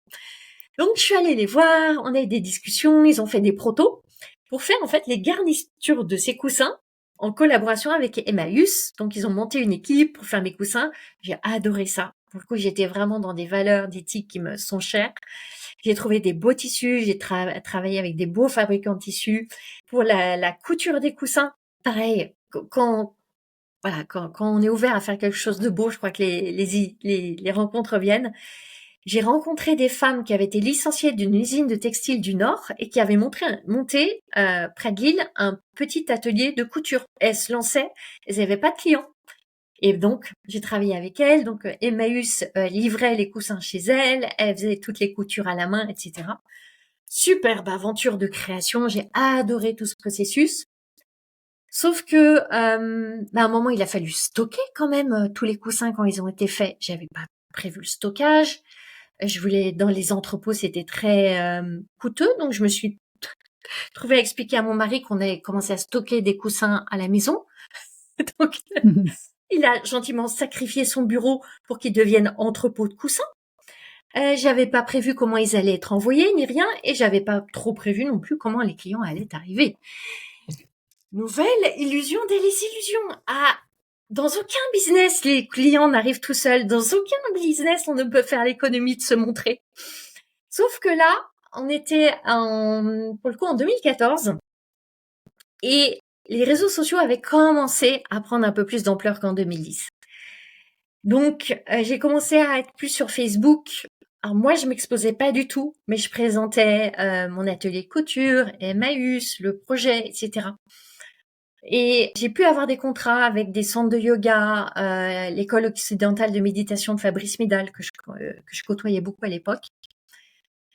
Donc, je suis allée les voir, on a eu des discussions, ils ont fait des protos pour faire en fait les garnitures de ces coussins en collaboration avec Emmaüs. Donc, ils ont monté une équipe pour faire mes coussins. J'ai adoré ça. Pour le coup, j'étais vraiment dans des valeurs d'éthique qui me sont chères. J'ai trouvé des beaux tissus, j'ai travaillé avec des beaux fabricants de tissus. Pour la couture des coussins, pareil, quand on est ouvert à faire quelque chose de beau, je crois que les rencontres viennent. J'ai rencontré des femmes qui avaient été licenciées d'une usine de textile du Nord et qui avaient monté près de Lille un petit atelier de couture. Elles se lançaient, elles n'avaient pas de clients. Et donc, j'ai travaillé avec elles. Donc, Emmaüs livrait les coussins chez elles, elle faisait toutes les coutures à la main, etc. Superbe aventure de création, j'ai adoré tout ce processus. Sauf que, à un moment, il a fallu stocker quand même tous les coussins quand ils ont été faits. J'avais pas prévu le stockage. Je voulais, dans les entrepôts, c'était très coûteux, donc je me suis trouvée à expliquer à mon mari qu'on avait commencé à stocker des coussins à la maison. Donc, il a gentiment sacrifié son bureau pour qu'il devienne entrepôt de coussins. J'avais pas prévu comment ils allaient être envoyés, ni rien, et j'avais pas trop prévu non plus comment les clients allaient arriver. Nouvelle illusion des illusions. Dans aucun business, les clients n'arrivent tout seuls. Dans aucun business, on ne peut faire l'économie de se montrer. Sauf que là, on était pour le coup en 2014 et les réseaux sociaux avaient commencé à prendre un peu plus d'ampleur qu'en 2010. Donc, j'ai commencé à être plus sur Facebook. Alors moi, je m'exposais pas du tout, mais je présentais mon atelier de couture, Emmaüs, le projet, etc. Et j'ai pu avoir des contrats avec des centres de yoga, l'école occidentale de méditation de Fabrice Midal que je côtoyais beaucoup à l'époque.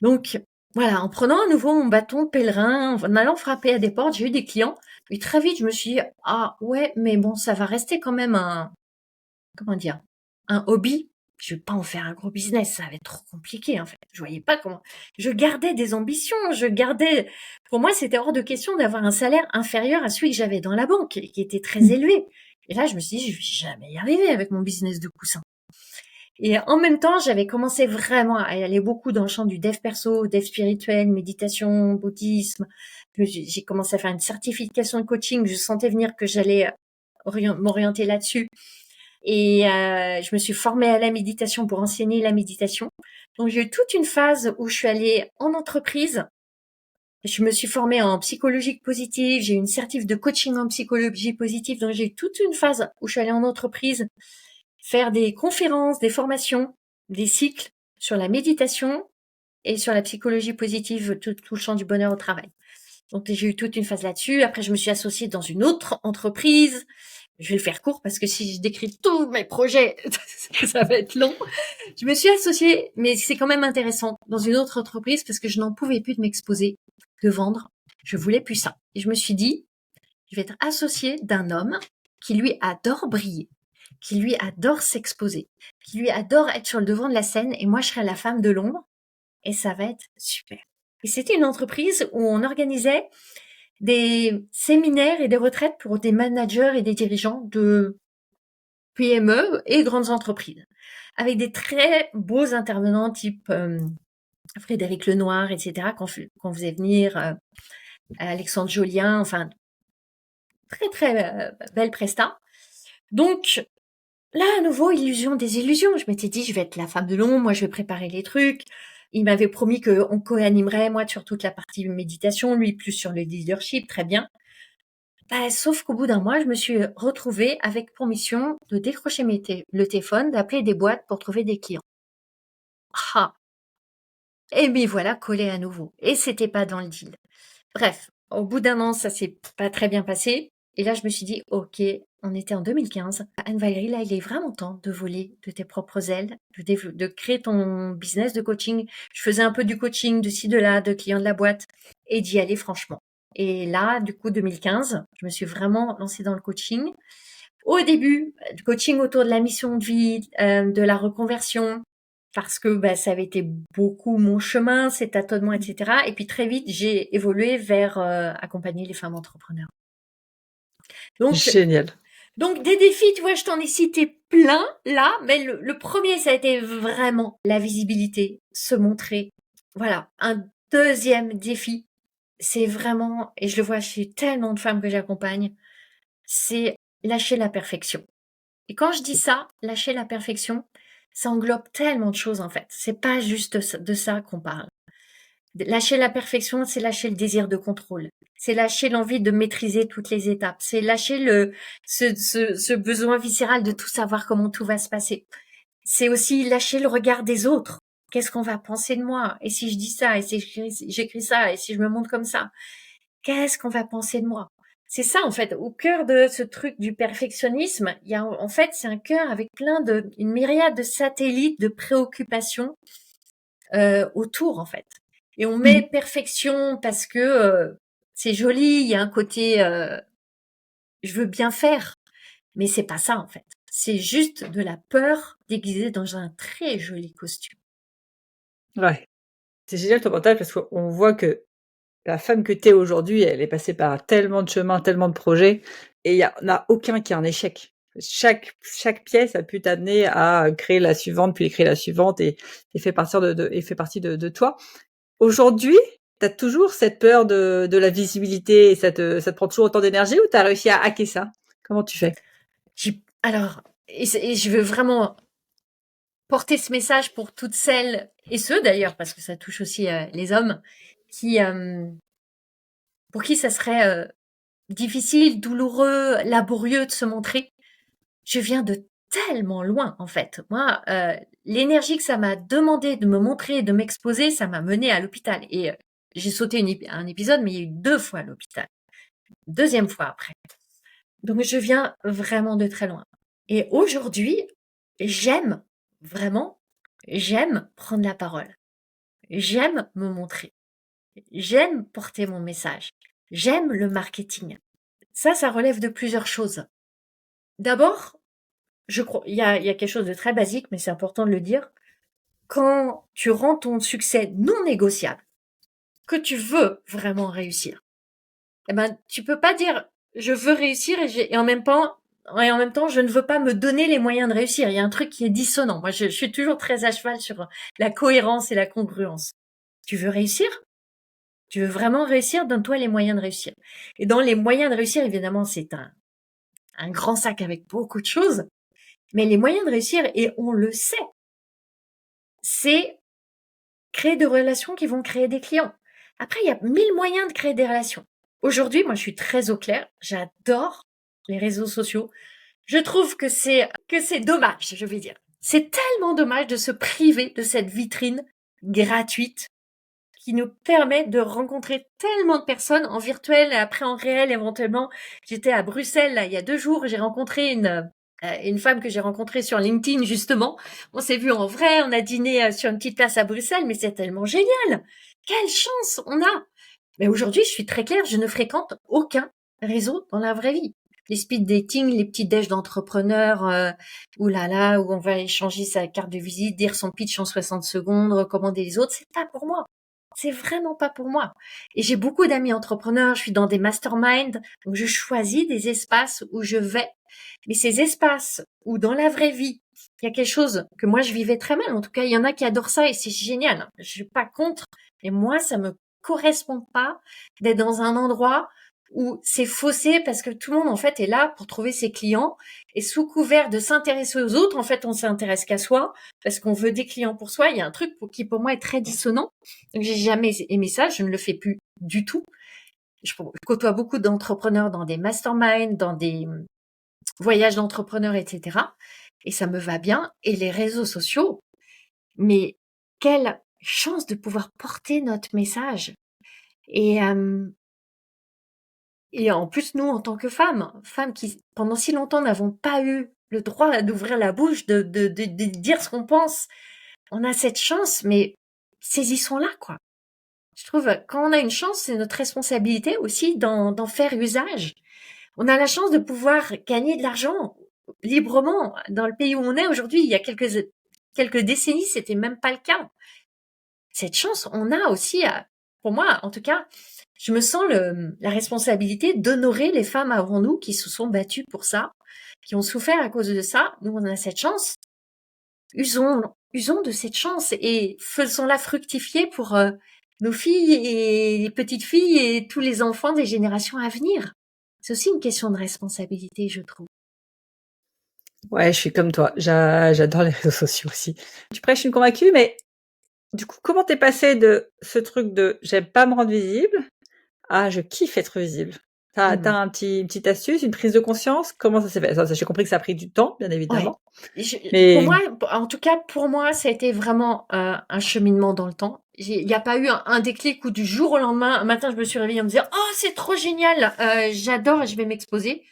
Donc voilà, en prenant à nouveau mon bâton de pèlerin, en allant frapper à des portes, j'ai eu des clients. Et très vite, je me suis dit, ah ouais, mais bon, ça va rester quand même un hobby. Je vais pas en faire un gros business, ça va être trop compliqué en fait. Je voyais pas comment. Je gardais des ambitions, pour moi, c'était hors de question d'avoir un salaire inférieur à celui que j'avais dans la banque, qui était très élevé. Et là, je me suis dit, je vais jamais y arriver avec mon business de coussin. Et en même temps, j'avais commencé vraiment à aller beaucoup dans le champ du dev perso, dev spirituel, méditation, bouddhisme, J'ai commencé à faire une certification de coaching. Je sentais venir que j'allais m'orienter là-dessus. Et je me suis formée à la méditation pour enseigner la méditation. Donc j'ai eu toute une phase où je suis allée en entreprise. Je me suis formée en psychologie positive. J'ai eu une certif de coaching en psychologie positive. Donc j'ai eu toute une phase où je suis allée en entreprise faire des conférences, des formations, des cycles sur la méditation et sur la psychologie positive, tout le champ du bonheur au travail. Donc j'ai eu toute une phase là-dessus. Après, je me suis associée dans une autre entreprise. Je vais le faire court parce que si je décris tous mes projets, ça va être long. Je me suis associée, mais c'est quand même intéressant, dans une autre entreprise parce que je n'en pouvais plus de m'exposer, de vendre. Je voulais plus ça. Et je me suis dit, je vais être associée d'un homme qui lui adore briller, qui lui adore s'exposer, qui lui adore être sur le devant de la scène et moi je serai la femme de l'ombre et ça va être super. Et c'était une entreprise où on organisait des séminaires et des retraites pour des managers et des dirigeants de PME et grandes entreprises, avec des très beaux intervenants type Frédéric Lenoir, etc., qu'on faisait venir, Alexandre Jolien, enfin, très très belle presta. Donc, là, à nouveau, illusion des illusions. Je m'étais dit, je vais être la femme de l'ombre, moi je vais préparer les trucs. Il m'avait promis qu'on co-animerait, moi, sur toute la partie méditation, lui plus sur le leadership, très bien. Bah, sauf qu'au bout d'un mois, je me suis retrouvée avec pour mission de décrocher le téléphone, d'appeler des boîtes pour trouver des clients. Ah! Et m'y voilà collée à nouveau. Et c'était pas dans le deal. Bref, au bout d'un an, ça s'est pas très bien passé. Et là, je me suis dit, OK, on était en 2015. Anne-Valérie, là, il est vraiment temps de voler de tes propres ailes, de créer ton business de coaching. Je faisais un peu du coaching de ci, de là, de clients de la boîte et d'y aller franchement. Et là, du coup, 2015, je me suis vraiment lancée dans le coaching. Au début, du coaching autour de la mission de vie, de la reconversion, parce que bah, ça avait été beaucoup mon chemin, ces tâtonnements, etc. Et puis très vite, j'ai évolué vers accompagner les femmes entrepreneurs. Donc, Génial. donc des défis, tu vois, je t'en ai cité plein là, mais le premier, ça a été vraiment la visibilité, se montrer. Voilà, un deuxième défi, c'est vraiment, et je le vois chez tellement de femmes que j'accompagne, c'est lâcher la perfection. Et quand je dis ça, lâcher la perfection, ça englobe tellement de choses en fait. C'est pas juste de ça qu'on parle. Lâcher la perfection, c'est lâcher le désir de contrôle. C'est lâcher l'envie de maîtriser toutes les étapes. C'est lâcher ce besoin viscéral de tout savoir comment tout va se passer. C'est aussi lâcher le regard des autres. Qu'est-ce qu'on va penser de moi? Et si je dis ça? Et si j'écris ça? Et si je me montre comme ça? Qu'est-ce qu'on va penser de moi? C'est ça, en fait, au cœur de ce truc du perfectionnisme, il y a, en fait, c'est un cœur avec une myriade de satellites, de préoccupations, autour, en fait. Et on met perfection parce que c'est joli, il y a un côté je veux bien faire, mais c'est pas ça en fait. C'est juste de la peur déguisée dans un très joli costume. Ouais. C'est génial ton partage parce qu'on voit que la femme que tu es aujourd'hui, elle est passée par tellement de chemins, tellement de projets et il y en a aucun qui est un échec. Chaque pièce a pu t'amener à créer la suivante, puis créer la suivante et fait partir et fait partie de toi. Aujourd'hui, tu as toujours cette peur de la visibilité et ça te prend toujours autant d'énergie ou tu as réussi à hacker ça? Comment tu fais? Alors, et je veux vraiment porter ce message pour toutes celles et ceux d'ailleurs, parce que ça touche aussi les hommes, qui pour qui ça serait difficile, douloureux, laborieux de se montrer. Je viens de tellement loin en fait. Moi, l'énergie que ça m'a demandé de me montrer, de m'exposer, ça m'a menée à l'hôpital. Et j'ai sauté un épisode, mais il y a eu 2 fois à l'hôpital. Deuxième fois après. Donc je viens vraiment de très loin. Et aujourd'hui, j'aime vraiment, j'aime prendre la parole. J'aime me montrer. J'aime porter mon message. J'aime le marketing. Ça relève de plusieurs choses. D'abord, je crois, il y a quelque chose de très basique, mais c'est important de le dire. Quand tu rends ton succès non négociable, que tu veux vraiment réussir, eh ben, tu peux pas dire, je veux réussir et en même temps, je ne veux pas me donner les moyens de réussir. Il y a un truc qui est dissonant. Moi, je suis toujours très à cheval sur la cohérence et la congruence. Tu veux réussir? Tu veux vraiment réussir, donne-toi les moyens de réussir. Et dans les moyens de réussir, évidemment, c'est un grand sac avec beaucoup de choses. Mais les moyens de réussir, et on le sait, c'est créer des relations qui vont créer des clients. Après, il y a 1000 moyens de créer des relations. Aujourd'hui, moi, je suis très au clair. J'adore les réseaux sociaux. Je trouve que c'est dommage, je vais dire. C'est tellement dommage de se priver de cette vitrine gratuite qui nous permet de rencontrer tellement de personnes en virtuel et après en réel éventuellement. J'étais à Bruxelles là il y a 2 jours, j'ai rencontré une femme que j'ai rencontrée sur LinkedIn justement. On s'est vu en vrai, on a dîné sur une petite place à Bruxelles, mais c'est tellement génial. Quelle chance on a. Mais aujourd'hui, je suis très claire, je ne fréquente aucun réseau dans la vraie vie. Les speed dating, les petits déj d'entrepreneurs, oulala, où on va échanger sa carte de visite, dire son pitch en 60 secondes, recommander les autres, c'est pas pour moi. C'est vraiment pas pour moi. Et j'ai beaucoup d'amis entrepreneurs, je suis dans des masterminds, donc je choisis des espaces où je vais. Mais ces espaces où dans la vraie vie, il y a quelque chose que moi je vivais très mal. En tout cas, il y en a qui adorent ça et c'est génial. Je suis pas contre. Et moi, ça me correspond pas d'être dans un endroit où c'est faussé parce que tout le monde en fait est là pour trouver ses clients et sous couvert de s'intéresser aux autres, en fait, on s'intéresse qu'à soi parce qu'on veut des clients pour soi. Il y a un truc qui pour moi est très dissonant. Donc j'ai jamais aimé ça, je ne le fais plus du tout. Je côtoie beaucoup d'entrepreneurs dans des masterminds, dans des voyages d'entrepreneurs, etc. Et ça me va bien. Et les réseaux sociaux, mais quelle chance de pouvoir porter notre message. Et, et en plus, nous, en tant que femmes qui, pendant si longtemps, n'avons pas eu le droit d'ouvrir la bouche, de dire ce qu'on pense, on a cette chance, mais saisissons-la, quoi. Je trouve, quand on a une chance, c'est notre responsabilité aussi d'en faire usage. On a la chance de pouvoir gagner de l'argent librement dans le pays où on est aujourd'hui. Il y a quelques décennies, c'était même pas le cas. Cette chance, on a aussi, pour moi, en tout cas, je me sens la responsabilité d'honorer les femmes avant nous qui se sont battues pour ça, qui ont souffert à cause de ça. Nous, on a cette chance. Usons de cette chance et faisons-la fructifier pour nos filles et les petites filles et tous les enfants des générations à venir. C'est aussi une question de responsabilité, je trouve. Ouais, je suis comme toi. J'adore les réseaux sociaux aussi. Tu prêches une convaincue, mais du coup, comment t'es passé de ce truc de j'aime pas me rendre visible à je kiffe être visible? T'as Mhm. une petite astuce, une prise de conscience? Comment ça s'est fait? Ça, j'ai compris que ça a pris du temps, bien Ouais. évidemment. Pour Mais moi, en tout cas, pour moi, ça a été vraiment un cheminement dans le temps. Il n'y a pas eu un déclic où du jour au lendemain, un matin, je me suis réveillée en me disant, oh, c'est trop génial, j'adore et je vais m'exposer.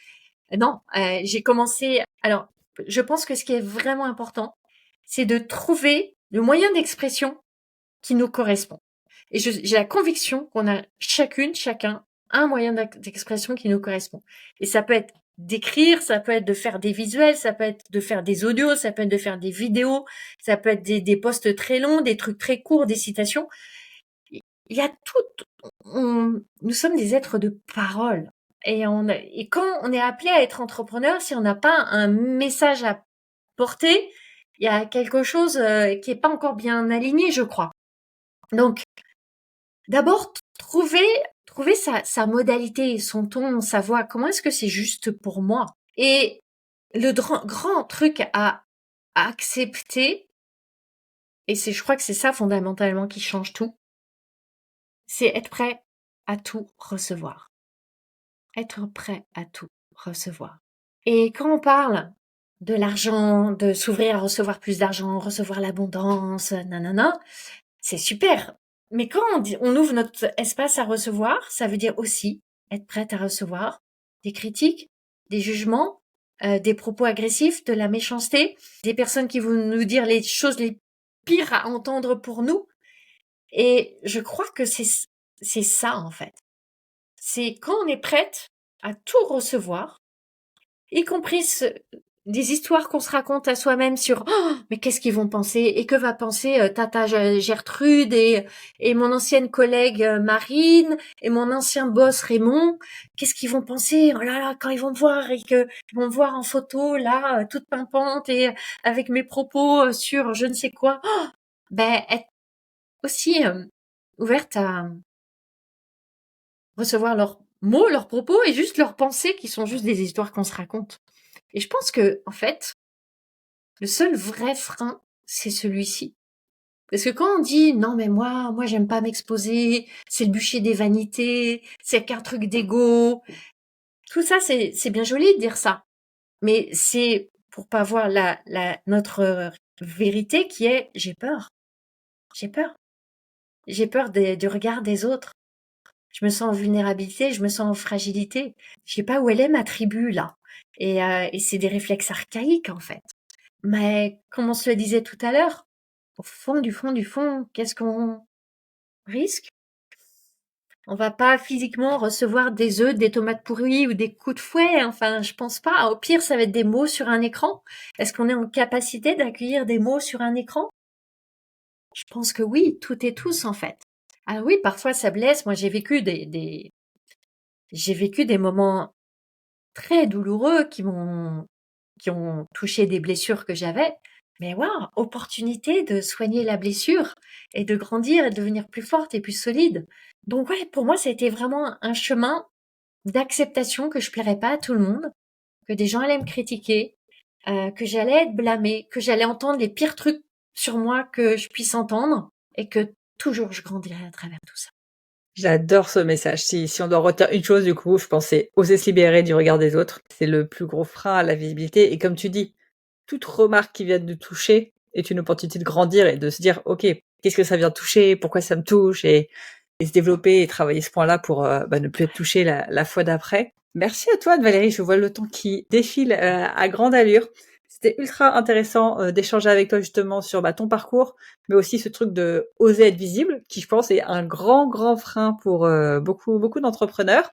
Non, j'ai commencé. Alors, je pense que ce qui est vraiment important, c'est de trouver le moyen d'expression qui nous correspond. Et j'ai la conviction qu'on a chacun, un moyen d'expression qui nous correspond. Et ça peut être d'écrire, ça peut être de faire des visuels, ça peut être de faire des audios, ça peut être de faire des vidéos, ça peut être des posts très longs, des trucs très courts, des citations. Il y a tout. Nous sommes des êtres de parole. Et quand on est appelé à être entrepreneur, si on n'a pas un message à porter, il y a quelque chose qui est pas encore bien aligné, je crois. Donc, d'abord, trouver sa modalité, son ton, sa voix. Comment est-ce que c'est juste pour moi? Et le grand truc à accepter, et je crois que c'est ça fondamentalement qui change tout, c'est être prêt à tout recevoir. Être prêt à tout recevoir. Et quand on parle de l'argent, de s'ouvrir à recevoir plus d'argent, recevoir l'abondance, nanana, c'est super. Mais quand on ouvre notre espace à recevoir, ça veut dire aussi être prête à recevoir des critiques, des jugements, des propos agressifs, de la méchanceté, des personnes qui vont nous dire les choses les pires à entendre pour nous. Et je crois que c'est ça, en fait. C'est quand on est prête à tout recevoir, y compris des histoires qu'on se raconte à soi-même sur oh, mais qu'est-ce qu'ils vont penser et que va penser Tata Gertrude et mon ancienne collègue Marine et mon ancien boss Raymond, qu'est-ce qu'ils vont penser oh là là quand ils vont me voir et que ils vont me voir en photo là toute pimpante et avec mes propos sur je ne sais quoi. Oh, ben être aussi ouverte recevoir leurs mots, leurs propos et juste leurs pensées qui sont juste des histoires qu'on se raconte. Et je pense que, en fait, le seul vrai frein, c'est celui-ci. Parce que quand on dit non mais moi j'aime pas m'exposer, c'est le bûcher des vanités, c'est qu'un truc d'ego, tout ça c'est bien joli de dire ça, mais c'est pour pas voir notre vérité qui est j'ai peur, j'ai peur du regard des autres, je me sens en vulnérabilité, je me sens en fragilité, je sais pas où elle est ma tribu là, et c'est des réflexes archaïques en fait. Mais comme on se le disait tout à l'heure, au fond du fond, qu'est-ce qu'on risque? On va pas physiquement recevoir des œufs, des tomates pourries ou des coups de fouet. Enfin, je pense pas. Au pire, ça va être des mots sur un écran. Est-ce qu'on est en capacité d'accueillir des mots sur un écran? Je pense que oui, toutes et tous, en fait. Ah oui, parfois ça blesse. Moi, j'ai vécu des moments très douloureux qui ont touché des blessures que j'avais. Mais waouh, opportunité de soigner la blessure et de grandir et de devenir plus forte et plus solide. Donc ouais, pour moi, ça a été vraiment un chemin d'acceptation que je plairais pas à tout le monde, que des gens allaient me critiquer, que j'allais être blâmée, que j'allais entendre les pires trucs sur moi que je puisse entendre et que toujours je grandirais à travers tout ça. J'adore ce message. Si on doit retenir une chose, du coup, je pense c'est oser se libérer du regard des autres. C'est le plus gros frein à la visibilité et comme tu dis, toute remarque qui vient de nous toucher est une opportunité de grandir et de se dire: «OK, qu'est-ce que ça vient toucher? Pourquoi ça me touche?» et se développer et travailler ce point-là pour, ne plus être touché la fois d'après. Merci à toi Valérie, je vois le temps qui défile, à grande allure. C'était ultra intéressant, d'échanger avec toi justement sur, ton parcours, mais aussi ce truc de oser être visible, qui je pense est un grand, grand frein pour, beaucoup, beaucoup d'entrepreneurs.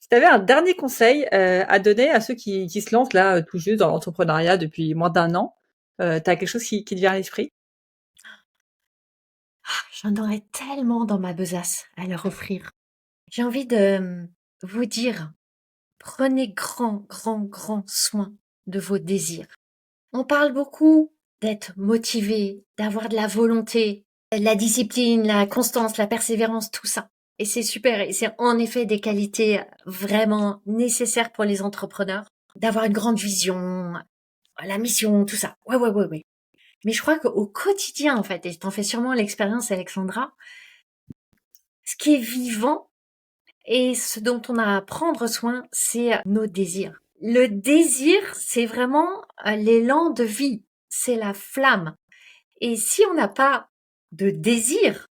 Si tu avais un dernier conseil, à donner à ceux qui se lancent là, tout juste dans l'entrepreneuriat depuis moins d'1 an, tu as quelque chose qui te vient à l'esprit? J'en aurais tellement dans ma besace à leur offrir. J'ai envie de vous dire, prenez grand, grand, grand soin de vos désirs. On parle beaucoup d'être motivé, d'avoir de la volonté, de la discipline, la constance, la persévérance, tout ça. Et c'est super. Et c'est en effet des qualités vraiment nécessaires pour les entrepreneurs. D'avoir une grande vision, la mission, tout ça. Ouais, ouais, ouais, ouais. Mais je crois qu'au quotidien, en fait, et t'en fais sûrement l'expérience, Alexandra, ce qui est vivant et ce dont on a à prendre soin, c'est nos désirs. Le désir, c'est vraiment l'élan de vie. C'est la flamme. Et si on n'a pas de désir,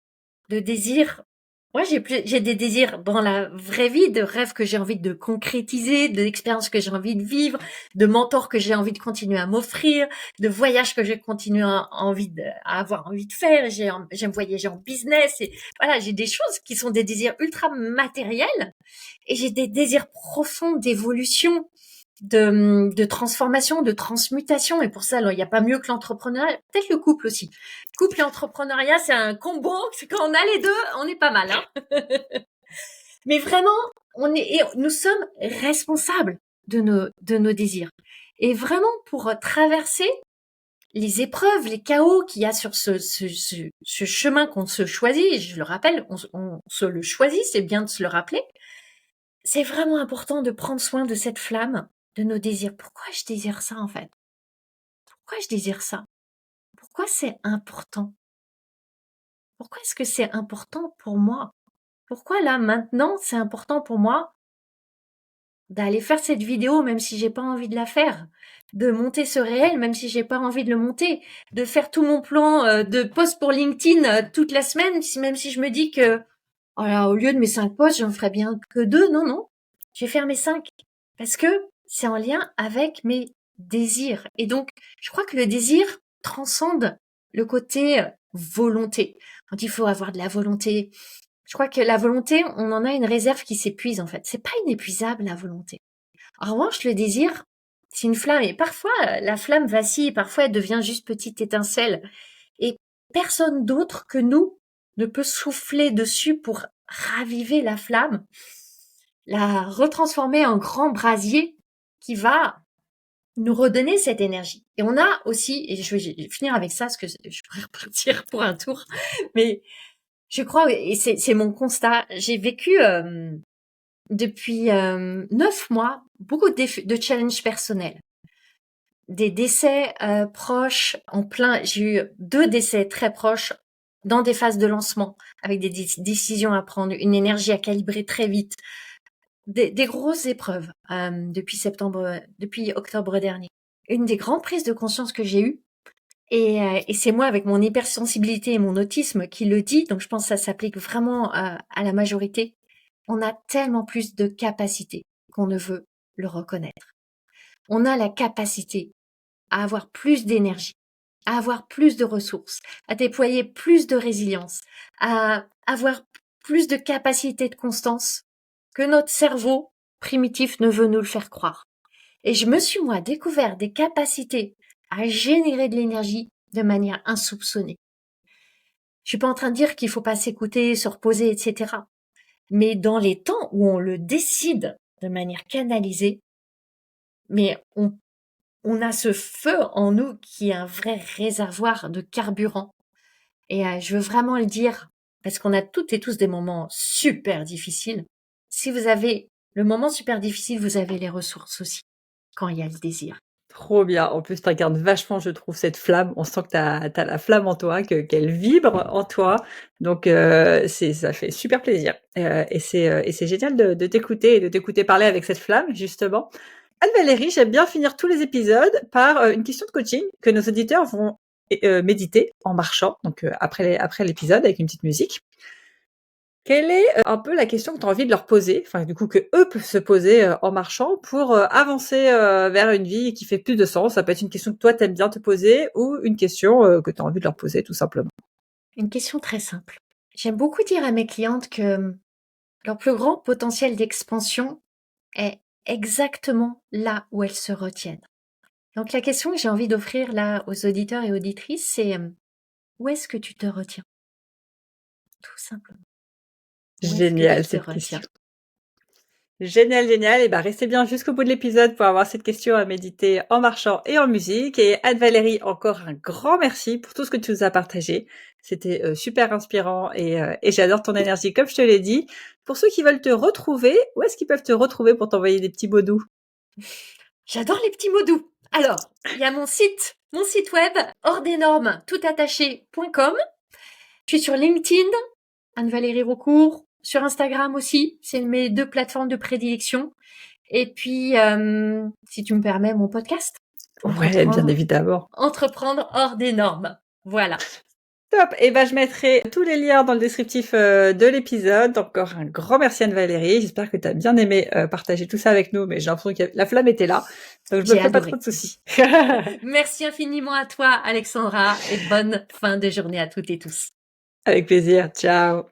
moi j'ai des désirs dans la vraie vie, de rêves que j'ai envie de concrétiser, d'expériences que j'ai envie de vivre, de mentors que j'ai envie de continuer à m'offrir, de voyages que j'ai continué à avoir envie de faire. J'aime voyager en business et voilà, j'ai des choses qui sont des désirs ultra matériels et j'ai des désirs profonds d'évolution, de transformation, de transmutation. Et pour ça, alors, il n'y a pas mieux que l'entrepreneuriat. Peut-être le couple aussi. Couple et entrepreneuriat, c'est un combo. C'est quand on a les deux, on est pas mal, hein. Mais vraiment, nous sommes responsables de nos désirs. Et vraiment, pour traverser les épreuves, les chaos qu'il y a sur ce chemin qu'on se choisit, et je le rappelle, on se le choisit, c'est bien de se le rappeler. C'est vraiment important de prendre soin de cette flamme, de nos désirs. Pourquoi je désire ça en fait? Pourquoi je désire ça? Pourquoi c'est important? Pourquoi est-ce que c'est important pour moi? Pourquoi là maintenant c'est important pour moi d'aller faire cette vidéo même si j'ai pas envie de la faire, de monter ce réel même si j'ai pas envie de le monter, de faire tout mon plan de post pour LinkedIn toute la semaine même si je me dis que oh là, au lieu de mes 5 posts, j'en ferais bien que 2. Non, non. Je vais faire mes 5. Parce que c'est en lien avec mes désirs. Et donc, je crois que le désir transcende le côté volonté. Quand il faut avoir de la volonté, je crois que la volonté, on en a une réserve qui s'épuise en fait. C'est pas inépuisable la volonté. En revanche, le désir, c'est une flamme. Et parfois, la flamme vacille. Parfois, elle devient juste petite étincelle. Et personne d'autre que nous ne peut souffler dessus pour raviver la flamme, la retransformer en grand brasier qui va nous redonner cette énergie. Et on a aussi, et je vais finir avec ça, parce que je pourrais repartir pour un tour, mais Je crois, et c'est mon constat. J'ai vécu depuis 9 mois beaucoup de challenges personnels, des décès proches en plein. J'ai eu 2 décès très proches dans des phases de lancement, avec des décisions à prendre, une énergie à calibrer très vite, des grosses épreuves depuis octobre dernier. Une des grandes prises de conscience que j'ai eues, et c'est moi avec mon hypersensibilité et mon autisme qui le dit, donc je pense que ça s'applique vraiment à la majorité. On a tellement plus de capacités qu'on ne veut le reconnaître. On a la capacité à avoir plus d'énergie, à avoir plus de ressources, à déployer plus de résilience, à avoir plus de capacité de constance que notre cerveau primitif ne veut nous le faire croire. Et je me suis, moi, découvert des capacités à générer de l'énergie de manière insoupçonnée. Je suis pas en train de dire qu'il faut pas s'écouter, se reposer, etc. Mais dans les temps où on le décide de manière canalisée, mais on a ce feu en nous qui est un vrai réservoir de carburant. Et je veux vraiment le dire, parce qu'on a toutes et tous des moments super difficiles. Si vous avez le moment super difficile, vous avez les ressources aussi, quand il y a le désir. Trop bien. En plus, tu incarnes vachement, je trouve, cette flamme. On sent que tu as la flamme en toi, qu'elle vibre en toi. Donc, ça fait super plaisir. Et c'est génial de t'écouter et de t'écouter parler avec cette flamme, justement. Anne-Valérie, j'aime bien finir tous les épisodes par une question de coaching que nos auditeurs vont méditer en marchant, donc après l'épisode avec une petite musique. Quelle est un peu la question que tu as envie de leur poser, enfin du coup que eux peuvent se poser en marchant pour avancer vers une vie qui fait plus de sens? Ça peut être une question que toi t'aimes bien te poser ou une question que tu as envie de leur poser tout simplement. Une question très simple. J'aime beaucoup dire à mes clientes que leur plus grand potentiel d'expansion est exactement là où elles se retiennent. Donc la question que j'ai envie d'offrir là aux auditeurs et auditrices, c'est où est-ce que tu te retiens? Tout simplement. Où est-ce que tu Génial te cette retiens? question. Génial, génial. Et ben restez bien jusqu'au bout de l'épisode pour avoir cette question à méditer en marchant et en musique. Et Anne-Valérie, encore un grand merci pour tout ce que tu nous as partagé. C'était super inspirant et j'adore ton énergie, comme je te l'ai dit. Pour ceux qui veulent te retrouver, où est-ce qu'ils peuvent te retrouver pour t'envoyer des petits mots doux? J'adore les petits mots doux. Alors, il y a mon site web, hors-des-normes-toutattaché.com. Je suis sur LinkedIn, Anne-Valérie Raucourt, sur Instagram aussi, c'est mes 2 plateformes de prédilection. Et puis, si tu me permets, mon podcast, Ouais, bien évidemment. Entreprendre hors des normes. Voilà. Top. Et ben je mettrai tous les liens dans le descriptif de l'épisode. Encore un grand merci Anne-Valérie. J'espère que tu as bien aimé partager tout ça avec nous, mais j'ai l'impression que la flamme était là. Donc je me J'ai fais pas adoré. trop de soucis. Merci infiniment à toi, Alexandra, et bonne fin de journée à toutes et tous. Avec plaisir. Ciao.